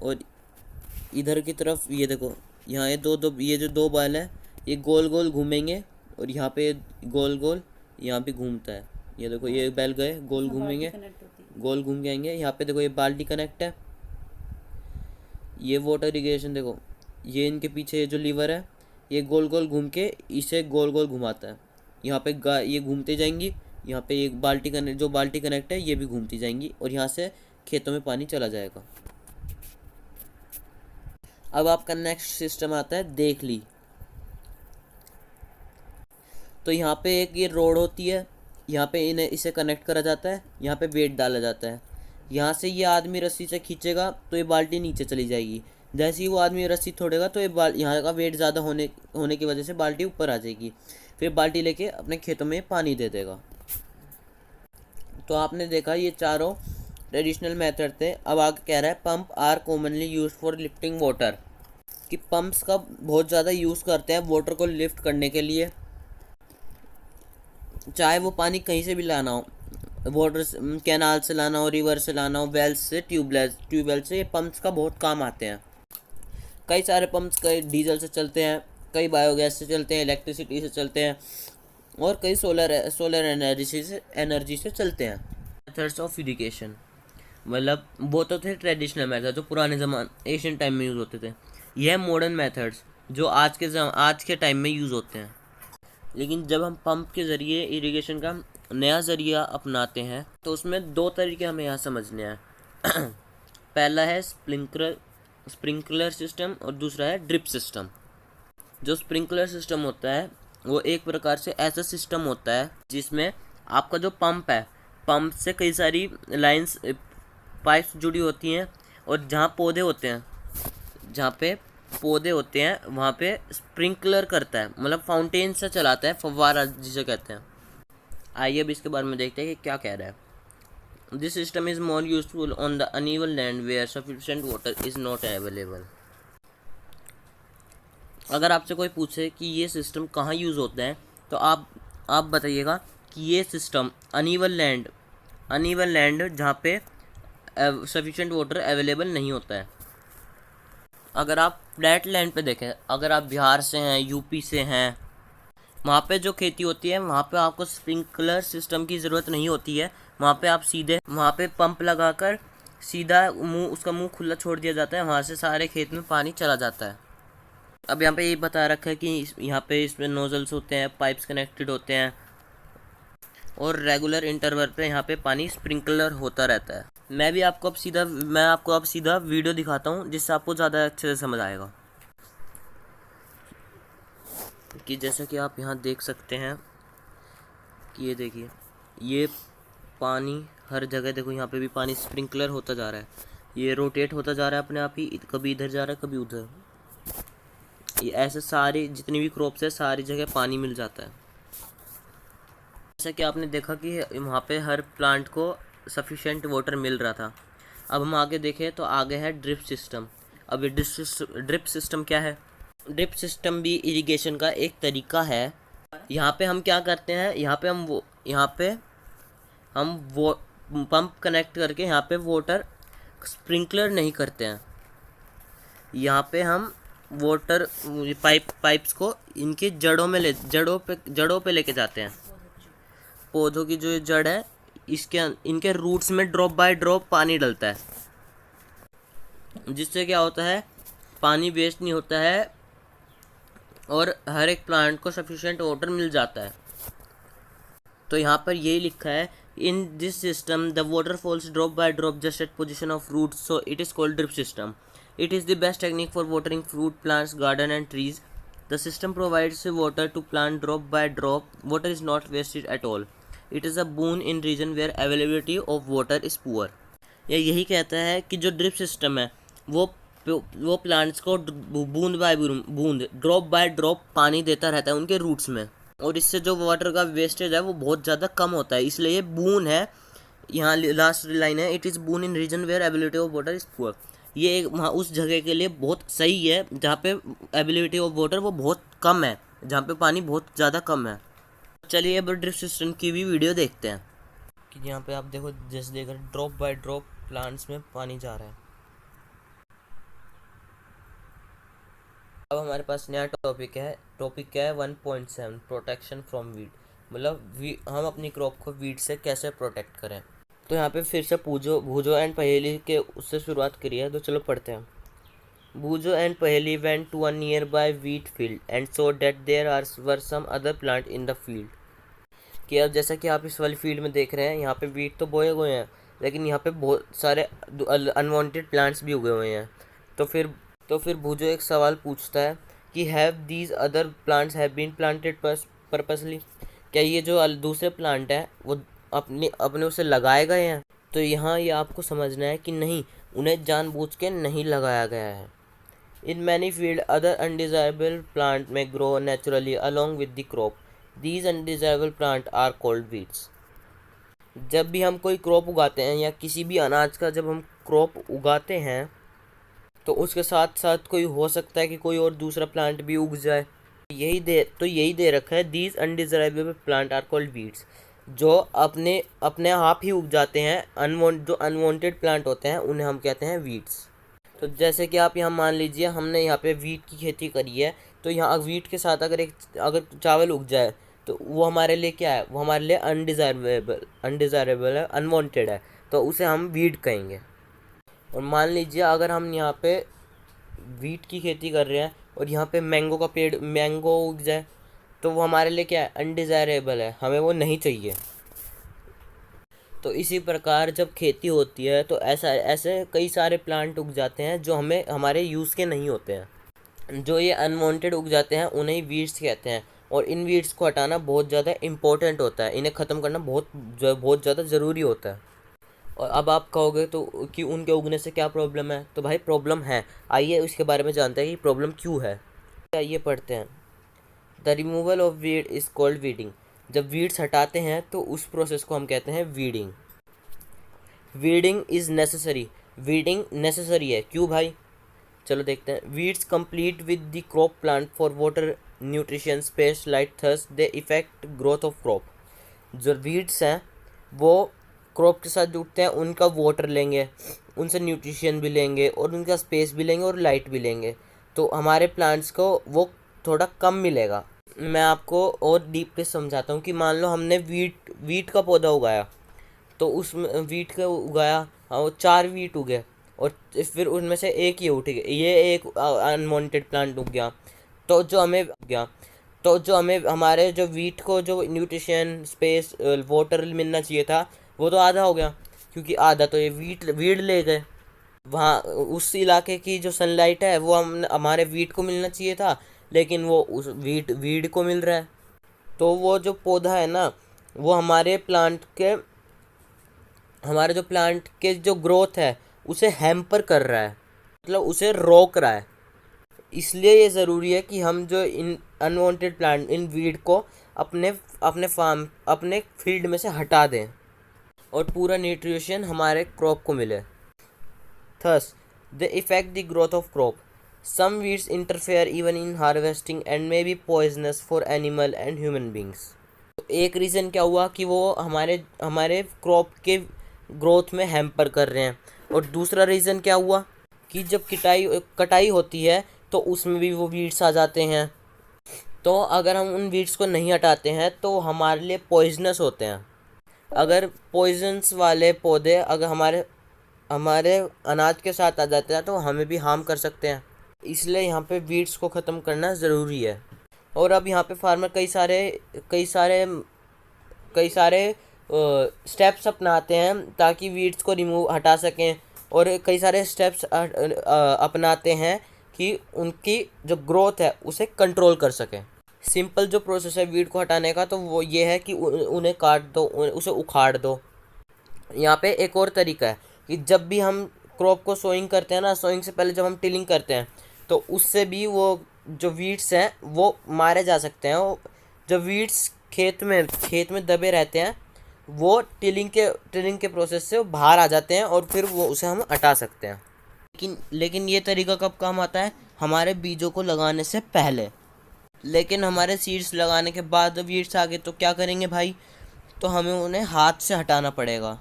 और इधर की तरफ ये देखो, यहाँ ये जो दो बैल है ये गोल गोल घूमेंगे और यहाँ पे गोल गोल यहाँ भी घूमता है, ये देखो ये बैल गए, गोल इसमें बाल्टी घूमेंगे, कनेक्ट होती है। गोल घूम के आएंगे। यहाँ पे देखो ये बाल्टी कनेक्ट है, ये वाटर इरिगेशन देखो, ये इनके पीछे ये जो लीवर है ये गोल गोल घूम के इसे गोल गोल घुमाता है। यहाँ पे ये घूमते जाएंगी, यहाँ पे एक बाल्टी कनेक्ट, जो बाल्टी कनेक्ट है ये भी घूमती जाएंगी और यहाँ से खेतों में पानी चला जाएगा। अब आपका नेक्स्ट सिस्टम आता है देख ली। तो यहाँ पे एक ये रोड होती है, यहाँ पे इन्हें इसे कनेक्ट करा जाता है, यहाँ पे वेट डाला जाता है। यहाँ से ये आदमी रस्सी से खींचेगा तो ये बाल्टी नीचे चली जाएगी। जैसे ही वो आदमी रस्सी छोड़ेगा तो ये यहाँ का वेट ज़्यादा होने की वजह से बाल्टी ऊपर आ जाएगी। फिर बाल्टी लेके अपने खेतों में पानी दे देगा। तो आपने देखा ये चारों ट्रेडिशनल मेथड थे। अब आगे कह रहा है pump are commonly use for lifting water, कि पंप्स का बहुत ज़्यादा यूज़ करते हैं वाटर को लिफ्ट करने के लिए, चाहे वो पानी कहीं से भी लाना हो, वाटर कैनाल से लाना हो, रिवर से लाना हो, वेल से, ट्यूबवेल से, ये पंप्स का बहुत काम आते हैं। कई सारे पंप्स कई डीजल से चलते हैं, कई बायोगैस से चलते हैं, इलेक्ट्रिसिटी से चलते हैं और कई सोलर एनर्जी से चलते हैं। मेथड्स ऑफ इरिगेशन, मतलब वो तो थे ट्रेडिशनल मेथड जो पुराने ज़माने एशियन टाइम में यूज़ होते थे। यह मॉडर्न मेथड्स जो आज के टाइम में यूज़ होते हैं। लेकिन जब हम पंप के ज़रिए इरिगेशन का नया ज़रिया अपनाते हैं तो उसमें दो तरीके हमें यहाँ समझने हैं। पहला है स्प्रिंकलर सिस्टम और दूसरा है ड्रिप सिस्टम। जो स्प्रिंकलर सिस्टम होता है वो एक प्रकार से ऐसा सिस्टम होता है जिसमें आपका जो पंप है, पंप से कई सारी लाइंस पाइप्स जुड़ी होती हैं और जहाँ पौधे होते हैं, जहाँ पे पौधे होते हैं वहाँ पे स्प्रिंकलर करता है, मतलब फाउंटेन से चलाता है, फव्वारा जिसे कहते हैं। आइए अब इसके बारे में देखते हैं कि क्या कह रहा है। This system is more useful on the uneven land where sufficient water is not available. अगर आपसे कोई पूछे कि ये सिस्टम कहाँ यूज़ होता है तो आप बताइएगा कि ये सिस्टम अनइवन लैंड जहाँ पे सफिशिएंट वाटर अवेलेबल नहीं होता है। अगर आप फ्लैट लैंड पे देखें, अगर आप बिहार से हैं, यूपी से हैं, वहाँ पे जो खेती होती है वहाँ पे आपको स्प्रिंकलर सिस्टम की ज़रूरत नहीं होती है। वहाँ पे आप सीधे वहाँ पे पंप लगाकर सीधा उसका मुंह खुला छोड़ दिया जाता है, वहाँ से सारे खेत में पानी चला जाता है। अब यहाँ पे ये बता रखा है कि यहाँ पे इसमें नोजल्स होते हैं, पाइप्स कनेक्टेड होते हैं और रेगुलर इंटरवल पे यहाँ पे पानी स्प्रिंकलर होता रहता है। मैं आपको अब सीधा वीडियो दिखाता हूँ जिससे आपको ज़्यादा अच्छे से समझ आएगा। कि जैसा कि आप यहाँ देख सकते हैं कि ये देखिए, ये पानी हर जगह देखो, यहाँ पे भी पानी स्प्रिंकलर होता जा रहा है, ये रोटेट होता जा रहा है अपने आप ही, कभी इधर जा रहा है कभी उधर। ये ऐसे सारी जितनी भी क्रॉप्स है सारी जगह पानी मिल जाता है। जैसा कि आपने देखा कि वहाँ पे हर प्लांट को सफिशिएंट वाटर मिल रहा था। अब हम आगे देखें तो आगे है ड्रिप सिस्टम। अब ये ड्रिप सिस्टम क्या है? ड्रिप सिस्टम भी इरिगेशन का एक तरीका है। यहाँ पे हम क्या करते हैं, यहाँ पे हम वो पंप कनेक्ट करके यहाँ पे वाटर स्प्रिंकलर नहीं करते हैं। यहाँ पे हम वाटर पाइप्स को इनके जड़ों पे लेके जाते हैं। पौधों की जो जड़ है इनके रूट्स में ड्रॉप बाय ड्रॉप पानी डलता है, जिससे क्या होता है, पानी वेस्ट नहीं होता है और हर एक प्लांट को सफिशिएंट वाटर मिल जाता है। तो यहाँ पर यही लिखा है, in this system the water falls drop by drop just at position of roots, so it is called drip system. It is the best technique for watering fruit, plants, garden and trees. The system provides water to plant drop by drop. Water is not wasted at all. It is a boon in region where availability of water is poor. यही कहता है कि जो drip system है वो plants को बूंद bye बूंद, ड्रॉप बाय ड्रॉप पानी देता रहता है उनके रूट्स में, और इससे जो वाटर का वेस्टेज है वो बहुत ज़्यादा कम होता है, इसलिए ये बून है। यहाँ लास्ट लाइन है, it is boon in region where ability of water is poor. ये एक वहाँ उस जगह के लिए बहुत सही है जहाँ पे एबिलिटी ऑफ वाटर वो बहुत कम है, जहाँ पे पानी बहुत ज़्यादा कम है। चलिए अब ड्रिप सिस्टम की भी वीडियो देखते हैं कि यहाँ पे आप देखो, जैसे देख रहे ड्रॉप बाय ड्रॉप प्लांट्स में पानी जा रहा है। अब हमारे पास नया टॉपिक क्या है 1.7 प्रोटेक्शन फ्रॉम वीड। मतलब हम अपनी क्रॉप को वीड से कैसे प्रोटेक्ट करें। तो यहाँ पे फिर से भूजो एंड पहेली के उससे शुरुआत करी है, तो चलो पढ़ते हैं। Boojho and Paheli went to a near by wheat field and saw that there were some other plant in the field. कि अब जैसा कि आप इस वाली फील्ड में देख रहे हैं, यहाँ पे वीट तो बोए हुए हैं, लेकिन यहाँ पे बहुत सारे अनवांटेड प्लांट्स भी उगे हुए हैं। तो फिर भूजो एक सवाल पूछता है कि have these other plants have been planted purposely. क्या ये जो दूसरे प्लांट है वो अपने उसे लगाए गए हैं? तो यहाँ ये आपको समझना है कि नहीं, उन्हें जानबूझ के नहीं लगाया गया है। In many field other undesirable plant में grow naturally along with the crop. These undesirable plant are called weeds. जब भी हम कोई क्रॉप उगाते हैं या किसी भी अनाज का जब हम क्रॉप उगाते हैं, तो उसके साथ साथ कोई हो सकता है कि कोई और दूसरा प्लांट भी उग जाए। यही दे रखा है, these undesirable plant are called weeds. जो अपने आप ही उग जाते हैं, जो अनवांटेड प्लांट होते हैं उन्हें हम कहते हैं वीड्स। तो जैसे कि आप यहाँ मान लीजिए, हमने यहाँ पे वीट की खेती करी है, तो यहाँ वीट के साथ अगर चावल उग जाए तो वो हमारे लिए क्या है? वो हमारे लिए अनडिज़ायरेबल है, अनवांटेड है, तो उसे हम वीट कहेंगे। और मान लीजिए अगर हम यहाँ पे वीट की खेती कर रहे हैं और यहाँ पे मैंगो उग जाए, तो वो हमारे लिए क्या है? अनडिज़ायरेबल है, हमें वो नहीं चाहिए। तो इसी प्रकार जब खेती होती है तो ऐसे कई सारे प्लांट उग जाते हैं जो हमारे यूज़ के नहीं होते हैं। जो ये अनवांटेड उग जाते हैं उन्हें वीड्स कहते हैं, और इन वीड्स को हटाना बहुत ज़्यादा इम्पोर्टेंट होता है, इन्हें ख़त्म करना बहुत ज़्यादा ज़रूरी होता है। और अब आप कहोगे तो कि उनके उगने से क्या प्रॉब्लम है? तो भाई प्रॉब्लम है, आइए उसके बारे में जानते हैं कि प्रॉब्लम क्यों है। आइए पढ़ते हैं। The removal of weed is called weeding. जब वीड्स हटाते हैं तो उस प्रोसेस को हम कहते हैं weeding. Weeding is necessary. Weeding necessary है, क्यों भाई? चलो देखते हैं। Weeds complete with the crop plant for water, nutrition, space, light, thus they effect growth of crop. जो वीड्स हैं वो क्रॉप के साथ जुड़ते हैं, उनका वाटर लेंगे, उनसे न्यूट्रिशन भी लेंगे और उनका स्पेस भी लेंगे और लाइट भी लेंगे, तो हमारे प्लांट्स को वो थोड़ा कम मिलेगा। मैं आपको और डीपली समझाता हूँ कि मान लो हमने वीट का पौधा उगाया, तो उसमें वीट का उगाया, हाँ, वो 4 वीट उगे और फिर उनमें से एक ही उठ गया, ये एक अनवांटेड प्लांट उग गया। तो जो हमें हमारे जो वीट को जो न्यूट्रिशन, स्पेस, वाटर मिलना चाहिए था, वो तो आधा हो गया, क्योंकि आधा तो ये वीड ले गए। वहाँ उस इलाके की जो सनलाइट है वो हमारे वीट को मिलना चाहिए था, लेकिन वो उस वीड को मिल रहा है। तो वो जो पौधा है ना, वो हमारे जो प्लांट के जो ग्रोथ है उसे हैम्पर कर रहा है, मतलब उसे रोक रहा है। इसलिए ये ज़रूरी है कि हम जो इन अनवांटेड प्लांट, इन वीड को अपने फील्ड में से हटा दें और पूरा न्यूट्रिशन हमारे क्रॉप को मिले। Thus they effect the growth of crop. Some weeds interfere even in harvesting and may be poisonous for animal and human beings. तो एक रीज़न क्या हुआ कि वो हमारे क्रॉप के ग्रोथ में हैम्पर कर रहे हैं, और दूसरा रीज़न क्या हुआ कि जब कटाई होती है तो उसमें भी वो वीड्स आ जाते हैं। तो अगर हम उन वीड्स को नहीं हटाते हैं तो हमारे लिए पॉइजनस होते हैं। अगर पॉइजन्स वाले पौधे अगर हमारे अनाज के साथ आ जाते हैं तो हमें भी हार्म कर सकते हैं, इसलिए यहाँ पे वीड्स को ख़त्म करना ज़रूरी है। और अब यहाँ पे फार्मर कई सारे स्टेप्स अपनाते हैं ताकि वीड्स को हटा सकें, और कई सारे स्टेप्स अपनाते हैं कि उनकी जो ग्रोथ है उसे कंट्रोल कर सकें। सिंपल जो प्रोसेस है वीड को हटाने का, तो वो ये है कि उन्हें काट दो, उसे उखाड़ दो। यहाँ पे एक और तरीका है कि जब भी हम क्रॉप को सोइंग करते हैं ना, सोइंग से पहले जब हम टिलिंग करते हैं, तो उससे भी वो जो वीड्स हैं वो मारे जा सकते हैं। जो वीड्स खेत में दबे रहते हैं, वो टिलिंग के प्रोसेस से बाहर आ जाते हैं और फिर वो उसे हम हटा सकते हैं। लेकिन ये तरीका कब काम आता है? हमारे बीजों को लगाने से पहले। लेकिन हमारे सीड्स लगाने के बाद वीड्स आ गए तो क्या करेंगे भाई? तो हमें उन्हें हाथ से हटाना पड़ेगा।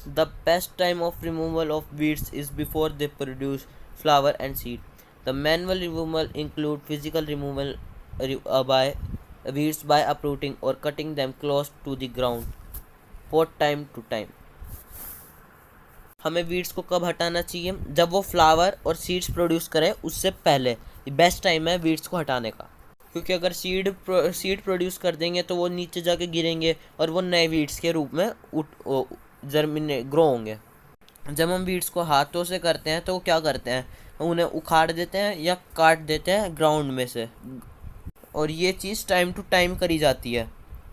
The best time of removal of weeds is before they produce flower and seed. The manual removal include physical removal by weeds by uprooting or cutting them close to the ground for time to time. हमें weeds को कब हटाना चाहिए? जब वो flower और seeds produce करे उससे पहले बेस्ट टाइम है वीड्स को हटाने का, क्योंकि अगर सीड प्रोड्यूस कर देंगे तो वो नीचे जाके गिरेंगे और वो नए वीड्स के रूप में ग्रो होंगे। जब हम वीड्स को हाथों से करते हैं तो वो क्या करते हैं, उन्हें उखाड़ देते हैं या काट देते हैं ग्राउंड में से, और ये चीज़ टाइम टू टाइम करी जाती है।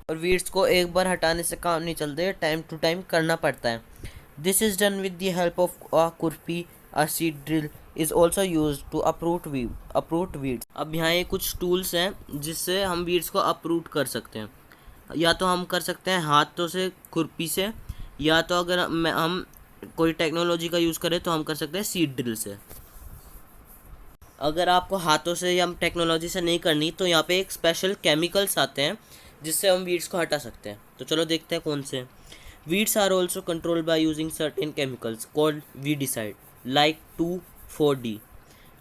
और वीड्स को एक बार हटाने से काम नहीं चलते, टाइम टू टाइम करना पड़ता है। This is done with the help of a khurpi, a seed drill is also use to uproot weeds. अब यहाँ ये कुछ टूल्स हैं जिससे हम वीड्स को अप्रूट कर सकते हैं। या तो हम कर सकते हैं हाथों से खुरपी से, या तो अगर हम कोई टेक्नोलॉजी का यूज़ करें तो हम कर सकते हैं सीड ड्रिल से। अगर आपको हाथों से या टेक्नोलॉजी से नहीं करनी तो यहाँ पे एक स्पेशल केमिकल्स आते हैं जिससे हम वीड्स को हटा सकते हैं। तो चलो देखते हैं कौन से। Weeds are also controlled by using certain chemicals called weedicide like 2,4-D.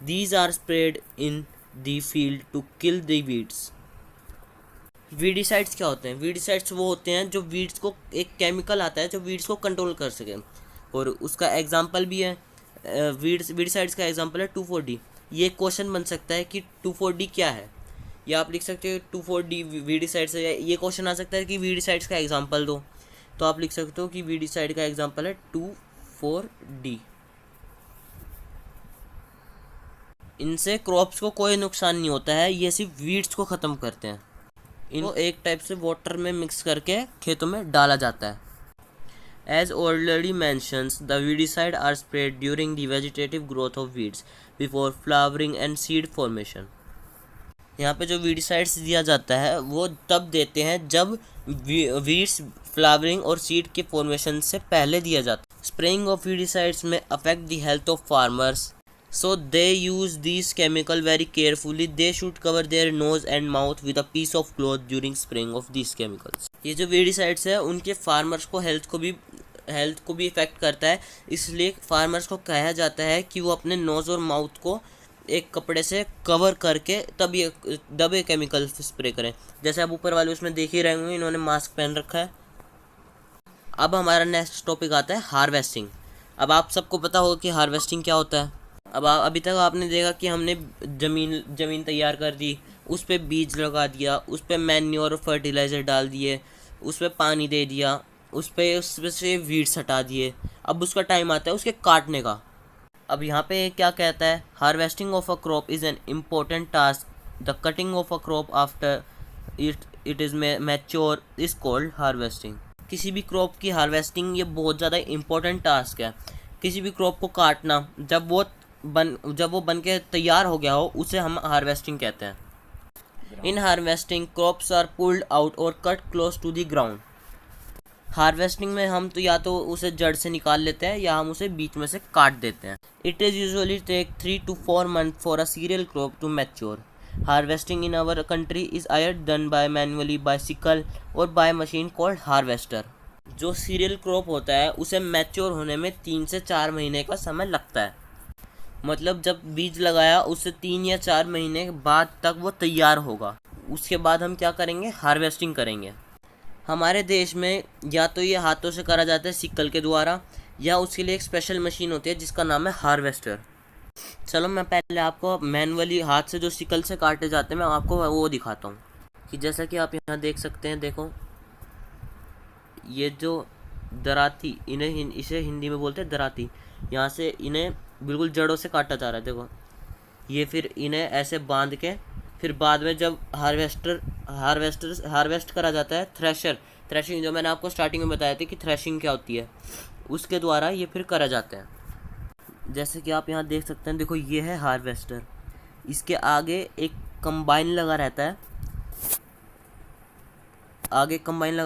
These are sprayed in the field to kill the weeds. Weedicides क्या होते हैं? वीडिसाइड्स वो होते हैं जो वीड्स को, एक केमिकल आता है जो वीड्स को कंट्रोल कर सके, और उसका एग्जांपल भी है वीडिसाइड्स का एग्जांपल है 2,4-D. ये क्वेश्चन बन सकता है कि 2,4-D क्या है, या आप लिख सकते हो 2,4-D वीडिसाइड्स है। ये क्वेश्चन आ सकता है कि वीडिसाइड्स का एग्जांपल दो, तो आप लिख सकते हो कि वीडिसाइड का एग्जांपल है 2,4-D. इनसे क्रॉप्स को कोई नुकसान नहीं होता है, ये सिर्फ वीड्स को ख़त्म करते हैं। इनको एक टाइप से वाटर में मिक्स करके खेतों में डाला जाता है। As already mentioned, the weedicide are sprayed during the vegetative growth of weeds before flowering and seed formation. यहाँ पे जो वीडिसाइड्स दिया जाता है वो तब देते हैं जब वीड्स फ्लावरिंग और सीड के फॉर्मेशन से पहले दिया जाता है। स्प्रेइंग ऑफ वीडिसाइड्स में affect the health of farmers, so they use these chemical very carefully. They should cover their nose and mouth with a piece of cloth during spraying of these chemicals. ये जो weedicides है उनके farmers को health को भी effect करता है, इसलिए फार्मर्स को कहा जाता है कि वो अपने नोज़ और माउथ को एक कपड़े से कवर करके तब ये केमिकल स्प्रे करें। जैसे आप ऊपर वाले उसमें देख ही रहे होंगे, इन्होंने मास्क पहन रखा है। अब हमारा नेक्स्ट टॉपिक आता है हार्वेस्टिंग। अब आप सबको पता होगा कि हार्वेस्टिंग क्या होता है। अब अभी तक आपने देखा कि हमने ज़मीन तैयार कर दी, उस पर बीज लगा दिया, उस पर मैन्योर और फर्टिलाइज़र डाल दिए, उस पर पानी दे दिया, उसमें से वीड्स हटा दिए। अब उसका टाइम आता है उसके काटने का। अब यहाँ पे क्या कहता है, harvesting of a crop is an important task. The cutting of a crop after it is mature is called harvesting. किसी भी क्रॉप की हार्वेस्टिंग ये बहुत ज़्यादा इम्पोर्टेंट टास्क है। किसी भी क्रॉप को काटना, जब वो बन के तैयार हो गया हो, उसे हम हार्वेस्टिंग कहते हैं। In harvesting crops are pulled out और cut close to the ground. Harvesting में हम तो या तो उसे जड़ से निकाल लेते हैं या हम उसे बीच में से काट देते हैं। It is usually take 3 to 4 months for a cereal crop to mature. Harvesting in our country is either done by manually by sickle और बाय मशीन कॉल्ड हार्वेस्टर। जो सीरियल क्रॉप होता है उसे मैच्योर होने में 3 से 4 महीने का समय लगता है। मतलब जब बीज लगाया उससे 3 या 4 महीने बाद तक वो तैयार होगा। उसके बाद हम क्या करेंगे, हार्वेस्टिंग करेंगे। हमारे देश में या तो ये हाथों से करा जाता है सिक्कल के द्वारा, या उसके लिए एक स्पेशल मशीन होती है जिसका नाम है हार्वेस्टर। चलो मैं पहले आपको मैनुअली हाथ से जो सिक्कल से काटे जाते हैं मैं आपको वो दिखाता हूँ। कि जैसा कि आप यहाँ देख सकते हैं, देखो ये जो दराती, इसे हिंदी में बोलते हैं दराती, यहाँ से इन्हें बिल्कुल जड़ों से काटा जा रहा है। देखो ये फिर इन्हें ऐसे बांध के फिर बाद में जब हार्वेस्ट करा जाता है, थ्रेशिंग जो मैंने आपको स्टार्टिंग में बताया था कि थ्रेशिंग क्या होती है, उसके द्वारा ये फिर करा जाता है। जैसे कि आप यहाँ देख सकते हैं, देखो ये है हार्वेस्टर, इसके आगे एक कंबाइन लगा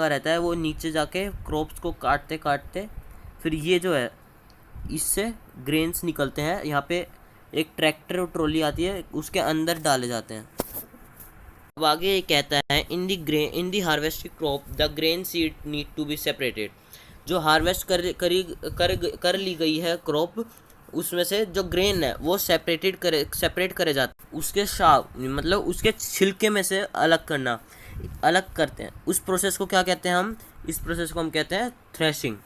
रहता है, वो नीचे जाके क्रॉप्स को काटते काटते फिर ये जो है इससे ग्रेन्स निकलते हैं। यहाँ पे एक ट्रैक्टर और ट्रॉली आती है, उसके अंदर डाले जाते हैं। अब आगे ये कहता है, in the harvested crop the grain seed need to be separated. जो हार्वेस्ट कर ली गई है क्रॉप, उसमें से जो ग्रेन है वो सेपरेट करे जाते, उसके शाव मतलब उसके छिलके में से अलग करना। अलग करते हैं, उस प्रोसेस को क्या कहते हैं हम? इस प्रोसेस को हम कहते हैं threshing.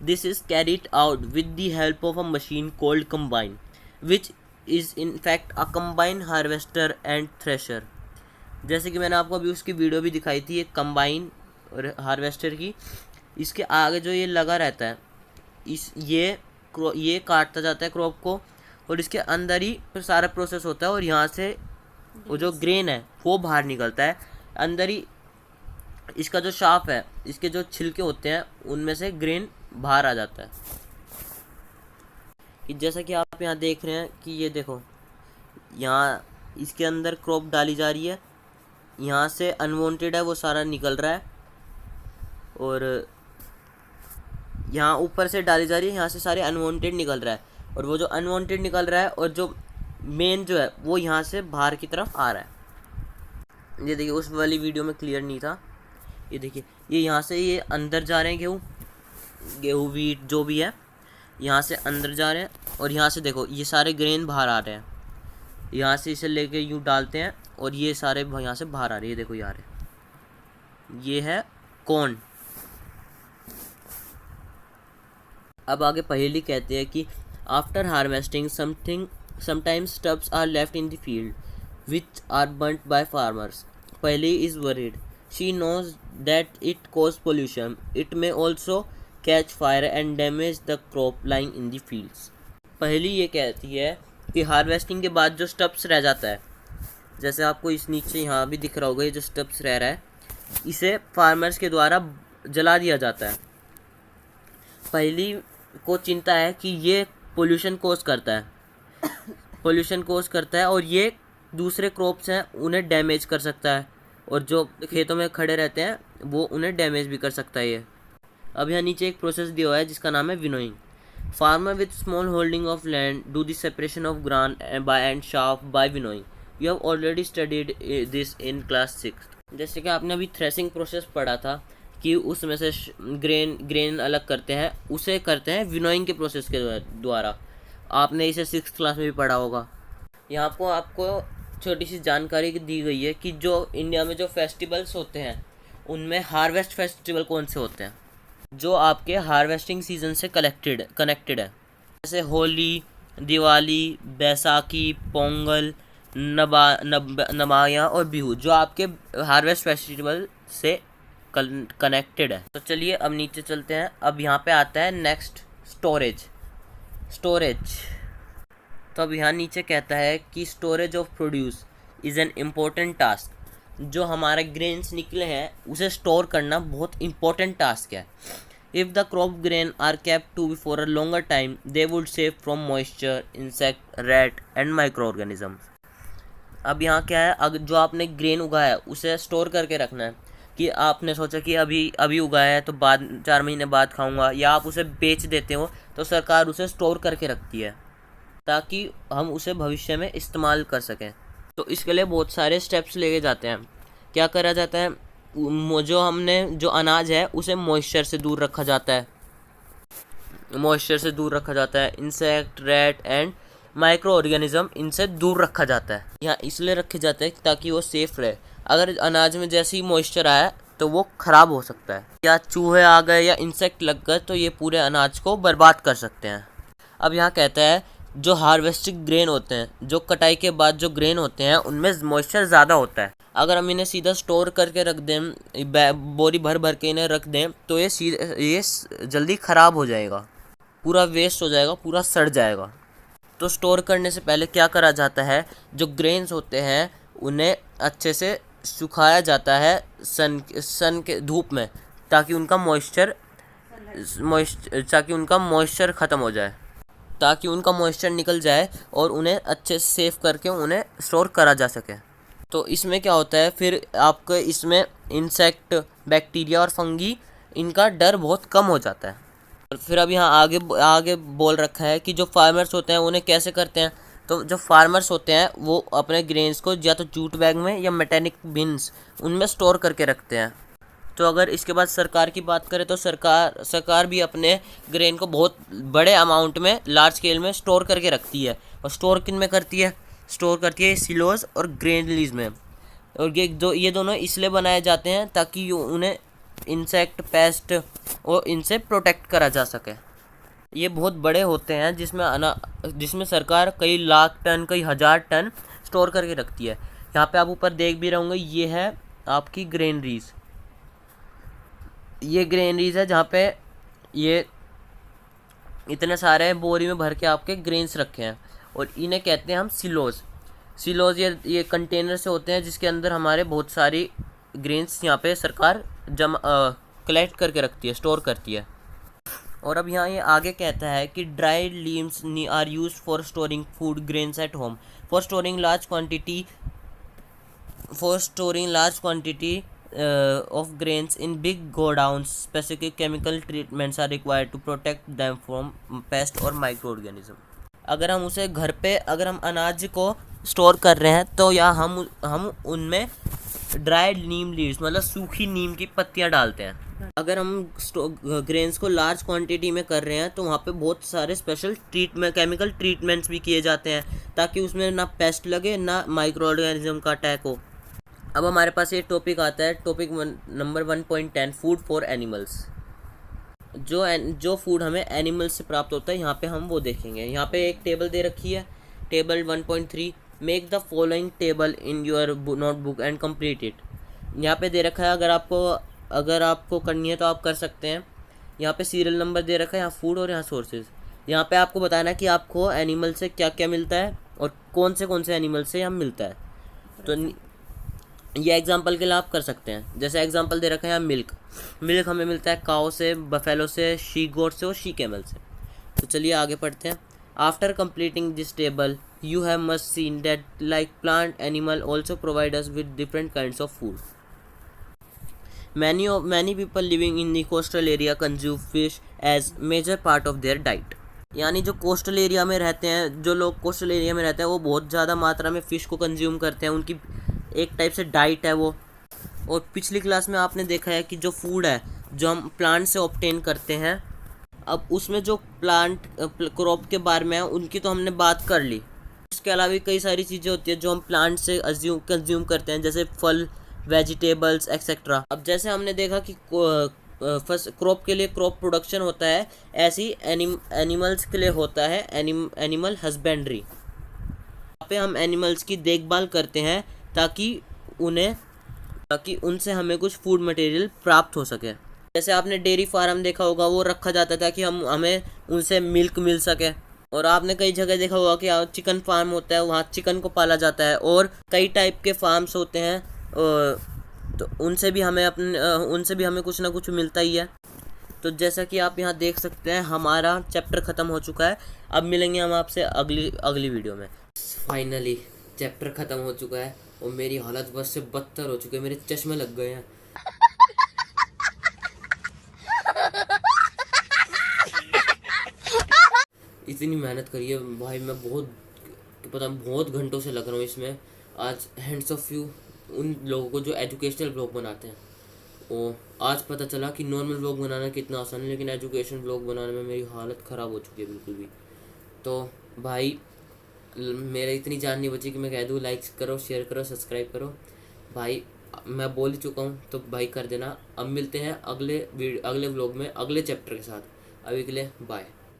This is carried out with the help of a machine called combine, which is in fact a combine harvester and thresher. जैसे कि मैंने आपको अभी उसकी वीडियो भी दिखाई थी, एक कंबाइन और हार्वेस्टर की। इसके आगे जो ये लगा रहता है, ये काटता जाता है क्रॉप को, और इसके अंदर ही फिर सारा प्रोसेस होता है, और यहाँ से वो जो ग्रेन है वो बाहर निकलता है। अंदर ही इसका जो शाफ है, इसके जो छिलके होते हैं, उनमें से ग्रेन बाहर आ जाता है। जैसा कि आप यहाँ देख रहे हैं कि ये देखो, यहाँ इसके अंदर क्रॉप डाली जा रही है, यहाँ से अनवांटेड है वो सारा निकल रहा है, और यहाँ ऊपर से डाली जा रही है, यहाँ से सारे अनवांटेड निकल रहा है, और वो जो अनवांटेड निकल रहा है और जो मेन जो है वो यहाँ से बाहर की तरफ आ रहा है। ये देखिए, उस वाली वीडियो में क्लियर नहीं था। ये देखिए, ये यहाँ से ये अंदर जा रहे हैं, गेहूँ वीट जो भी है यहाँ से अंदर जा रहे हैं, और यहाँ से देखो ये सारे ग्रेन बाहर आ रहे हैं। यहाँ से इसे लेके यूँ डालते हैं और ये सारे यहाँ से बाहर आ रहे हैं। ये देखो यार, ये है कॉर्न। अब आगे पहेली कहते हैं कि after harvesting sometimes stubs are left in the field which are burnt by farmers. Paheli is worried, she knows that it cause pollution, it may also catch fire and damage the crop lying in the fields. Paheli ये कहती है कि harvesting के बाद जो stubs रह जाता है, जैसे आपको इस नीचे यहाँ भी दिख रहा होगा, ये जो स्टब्स रह रहा है, इसे फार्मर्स के द्वारा जला दिया जाता है। पहेली को चिंता है कि ये पोल्यूशन कोज करता है, और ये दूसरे क्रॉप्स हैं उन्हें डैमेज कर सकता है, और जो खेतों में खड़े रहते हैं वो उन्हें डैमेज भी कर सकता है ये। अब यहाँ नीचे एक प्रोसेस दिया हुआ है जिसका नाम है winnowing. Farmer with small holding of land do the separation of grain by and chaff by winnowing. You have already studied this in class 6। जैसे कि आपने अभी थ्रेसिंग प्रोसेस पढ़ा था कि उसमें से ग्रेन अलग करते हैं, उसे करते हैं विनोइंग के प्रोसेस के द्वारा। आपने इसे 6th क्लास में भी पढ़ा होगा। यहाँ आपको छोटी सी जानकारी दी गई है कि जो इंडिया में जो फेस्टिवल्स होते हैं उनमें हार्वेस्ट फेस्टिवल कौन से होते हैं, जो आपके हार्वेस्टिंग सीजन से कनेक्टेड है। जैसे होली, दिवाली, बैसाखी, पोंगल, नबाया और बिहू, जो आपके हार्वेस्ट फेस्टिवल से कनेक्टेड है। तो चलिए अब नीचे चलते हैं। अब यहाँ पे आता है नेक्स्ट स्टोरेज। तो अब यहाँ नीचे कहता है कि storage of produce is an important task. जो हमारे ग्रेन्स निकले हैं उसे स्टोर करना बहुत इम्पोर्टेंट टास्क है। If the crop grain are kept to be for a longer time they would save from moisture, insect, rat and micro organisms. अब यहाँ क्या है, अगर जो आपने ग्रेन उगाया है उसे स्टोर करके रखना है, कि आपने सोचा कि अभी उगाया है तो बाद 4 महीने बाद खाऊंगा, या आप उसे बेच देते हो तो सरकार उसे स्टोर करके रखती है ताकि हम उसे भविष्य में इस्तेमाल कर सकें। तो इसके लिए बहुत सारे स्टेप्स लेके जाते हैं। क्या करा जाता है, जो अनाज है उसे मॉइस्चर से दूर रखा जाता है। Insect, rat and micro organism, इनसे दूर रखा जाता है। यहाँ इसलिए रखे जाते हैं ताकि वो सेफ रहे। अगर अनाज में जैसे ही मॉइस्चर आया तो वो ख़राब हो सकता है, या चूहे आ गए या इंसेक्ट लग गए तो ये पूरे अनाज को बर्बाद कर सकते हैं। अब यहाँ कहता है जो हार्वेस्टेड ग्रेन होते हैं, जो कटाई के बाद जो ग्रेन होते हैं उनमें मॉइस्चर ज़्यादा होता है। अगर हम इन्हें सीधा स्टोर करके रख दें, बोरी भर के इन्हें रख दें, तो ये जल्दी ख़राब हो जाएगा, पूरा वेस्ट हो जाएगा, पूरा सड़ जाएगा। तो स्टोर करने से पहले क्या करा जाता है, जो ग्रेन्स होते हैं उन्हें अच्छे से सुखाया जाता है सन के धूप में, ताकि उनका मॉइस्चर ख़त्म हो जाए, ताकि उनका मॉइस्चर निकल जाए और उन्हें अच्छे से सेव करके उन्हें स्टोर करा जा सके। तो इसमें क्या होता है, फिर आपको इसमें इंसेक्ट, बैक्टीरिया और फंगी, इनका डर बहुत कम हो जाता है। और फिर अब यहाँ आगे बोल रखा है कि जो फार्मर्स होते हैं उन्हें कैसे करते हैं। तो जो फार्मर्स होते हैं वो अपने ग्रेन्स को या तो जूट बैग में या मेटेलिक बिन्स उनमें स्टोर करके रखते हैं। तो अगर इसके बाद सरकार की बात करें तो सरकार भी अपने ग्रेन को बहुत बड़े अमाउंट में, लार्ज स्केल में स्टोर करके रखती है। और स्टोर किन में करती है, सिलोज और ग्रेनरीज में। और ये दोनों इसलिए बनाए जाते हैं ताकि उन्हें इंसेक्ट, पेस्ट और इनसे प्रोटेक्ट करा जा सके। ये बहुत बड़े होते हैं जिसमें सरकार कई लाख टन, कई हज़ार टन स्टोर करके रखती है। यहाँ पे आप ऊपर देख भी रहे होंगे, ये है आपकी ग्रेनरीज। ये ग्रेनरीज है जहाँ पे ये इतने सारे बोरी में भर के आपके ग्रेन्स रखे हैं, और इन्हें कहते हैं हम सिलोज। ये कंटेनर से होते हैं जिसके अंदर हमारे बहुत सारी ग्रेन्स यहाँ पे सरकार कलेक्ट करके रखती है, स्टोर करती है। और अब यहाँ ये आगे कहता है कि dried leaves are use for storing food grains at home, for storing large quantity of grains in big godowns. Specific chemical treatments are required to protect them from pest or microorganism. अगर हम उसे घर पे, अगर हम अनाज को store कर रहे हैं तो या हम उनमें ड्राइड नीम लीव्स मतलब सूखी नीम की पत्तियां डालते हैं। अगर हम ग्रेन्स को लार्ज क्वांटिटी में कर रहे हैं तो वहाँ पे बहुत सारे स्पेशल केमिकल ट्रीटमेंट्स भी किए जाते हैं ताकि उसमें ना पेस्ट लगे ना माइक्रो ऑर्गेनिज्म का अटैक हो। अब हमारे पास ये टॉपिक आता है, topic number 1.10, food for animals. जो फूड हमें एनिमल्स से प्राप्त होता है, यहाँ पे हम वो देखेंगे। यहाँ पे एक टेबल दे रखी है, table 1.3, make the following table in your notebook and complete it. यहाँ पे दे रखा है, अगर आपको करनी है तो आप कर सकते हैं। यहाँ पे सीरियल नंबर दे रखा है, यहाँ फूड और यहाँ सोर्सेज। यहाँ पे आपको बताना है कि आपको एनिमल से क्या क्या मिलता है और कौन से एनिमल से यहाँ मिलता है। तो ये एग्जांपल के लिए आप कर सकते हैं। जैसे एग्जांपल दे रखा है मिल्क हमें मिलता है काऊ से, बफेलो से, शी गोट से और शी कैमल से। तो चलिए आगे पढ़ते हैं। After completing this table you have must seen that like plant animal also provide us with different kinds of food. Many people living in the coastal area consume fish as major part of their diet. यानी जो coastal area में रहते हैं, जो लोग coastal area में रहते हैं वो बहुत ज़्यादा मात्रा में फ़िश को कंज्यूम करते हैं, उनकी एक टाइप से डाइट है वो। और पिछली क्लास में आपने देखा है कि जो फूड है जो हम प्लांट से ऑब्टेन करते हैं, अब उसमें जो प्लांट क्रॉप के बारे में है उनकी तो हमने बात कर ली। इसके अलावा भी कई सारी चीज़ें होती है जो हम प्लांट से कंज्यूम करते हैं, जैसे फल, वेजिटेबल्स एक्सेट्रा। अब जैसे हमने देखा कि फर्स्ट क्रॉप के लिए क्रॉप प्रोडक्शन होता है, ऐसी एनिमल्स के लिए होता है एनिमल हस्बेंड्री। यहाँ पे हम एनिमल्स की देखभाल करते हैं ताकि उनसे हमें कुछ फूड मटेरियल प्राप्त हो सके। जैसे आपने डेयरी फार्म देखा होगा, वो रखा जाता था कि हमें उनसे मिल्क मिल सके। और आपने कई जगह देखा होगा कि चिकन फार्म होता है, वहाँ चिकन को पाला जाता है। और कई टाइप के फार्म्स होते हैं, तो उनसे भी हमें कुछ ना कुछ मिलता ही है। तो जैसा कि आप यहाँ देख सकते हैं, हमारा चैप्टर ख़त्म हो चुका है। अब मिलेंगे हम आपसे अगली वीडियो में। फाइनली चैप्टर ख़त्म हो चुका है और मेरी हालत बस से बदतर हो चुकी है, मेरे चश्मे लग गए हैं। इतनी मेहनत करी है भाई, मैं बहुत घंटों से लग रहा हूँ इसमें। आज हैंड्स ऑफ यू उन लोगों को जो एजुकेशनल ब्लॉग बनाते हैं। और आज पता चला कि नॉर्मल ब्लॉग बनाना कितना आसान है, लेकिन एजुकेशन ब्लॉग बनाने में मेरी हालत ख़राब हो चुकी है बिल्कुल भी। तो भाई मेरा इतनी जान नहीं बची कि मैं कह दूँ लाइक करो, शेयर करो, सब्सक्राइब करो। भाई मैं बोल ही चुका हूँ तो भाई कर देना। अब मिलते हैं अगले व्लॉग में अगले चैप्टर के साथ। अभी के लिए बाय।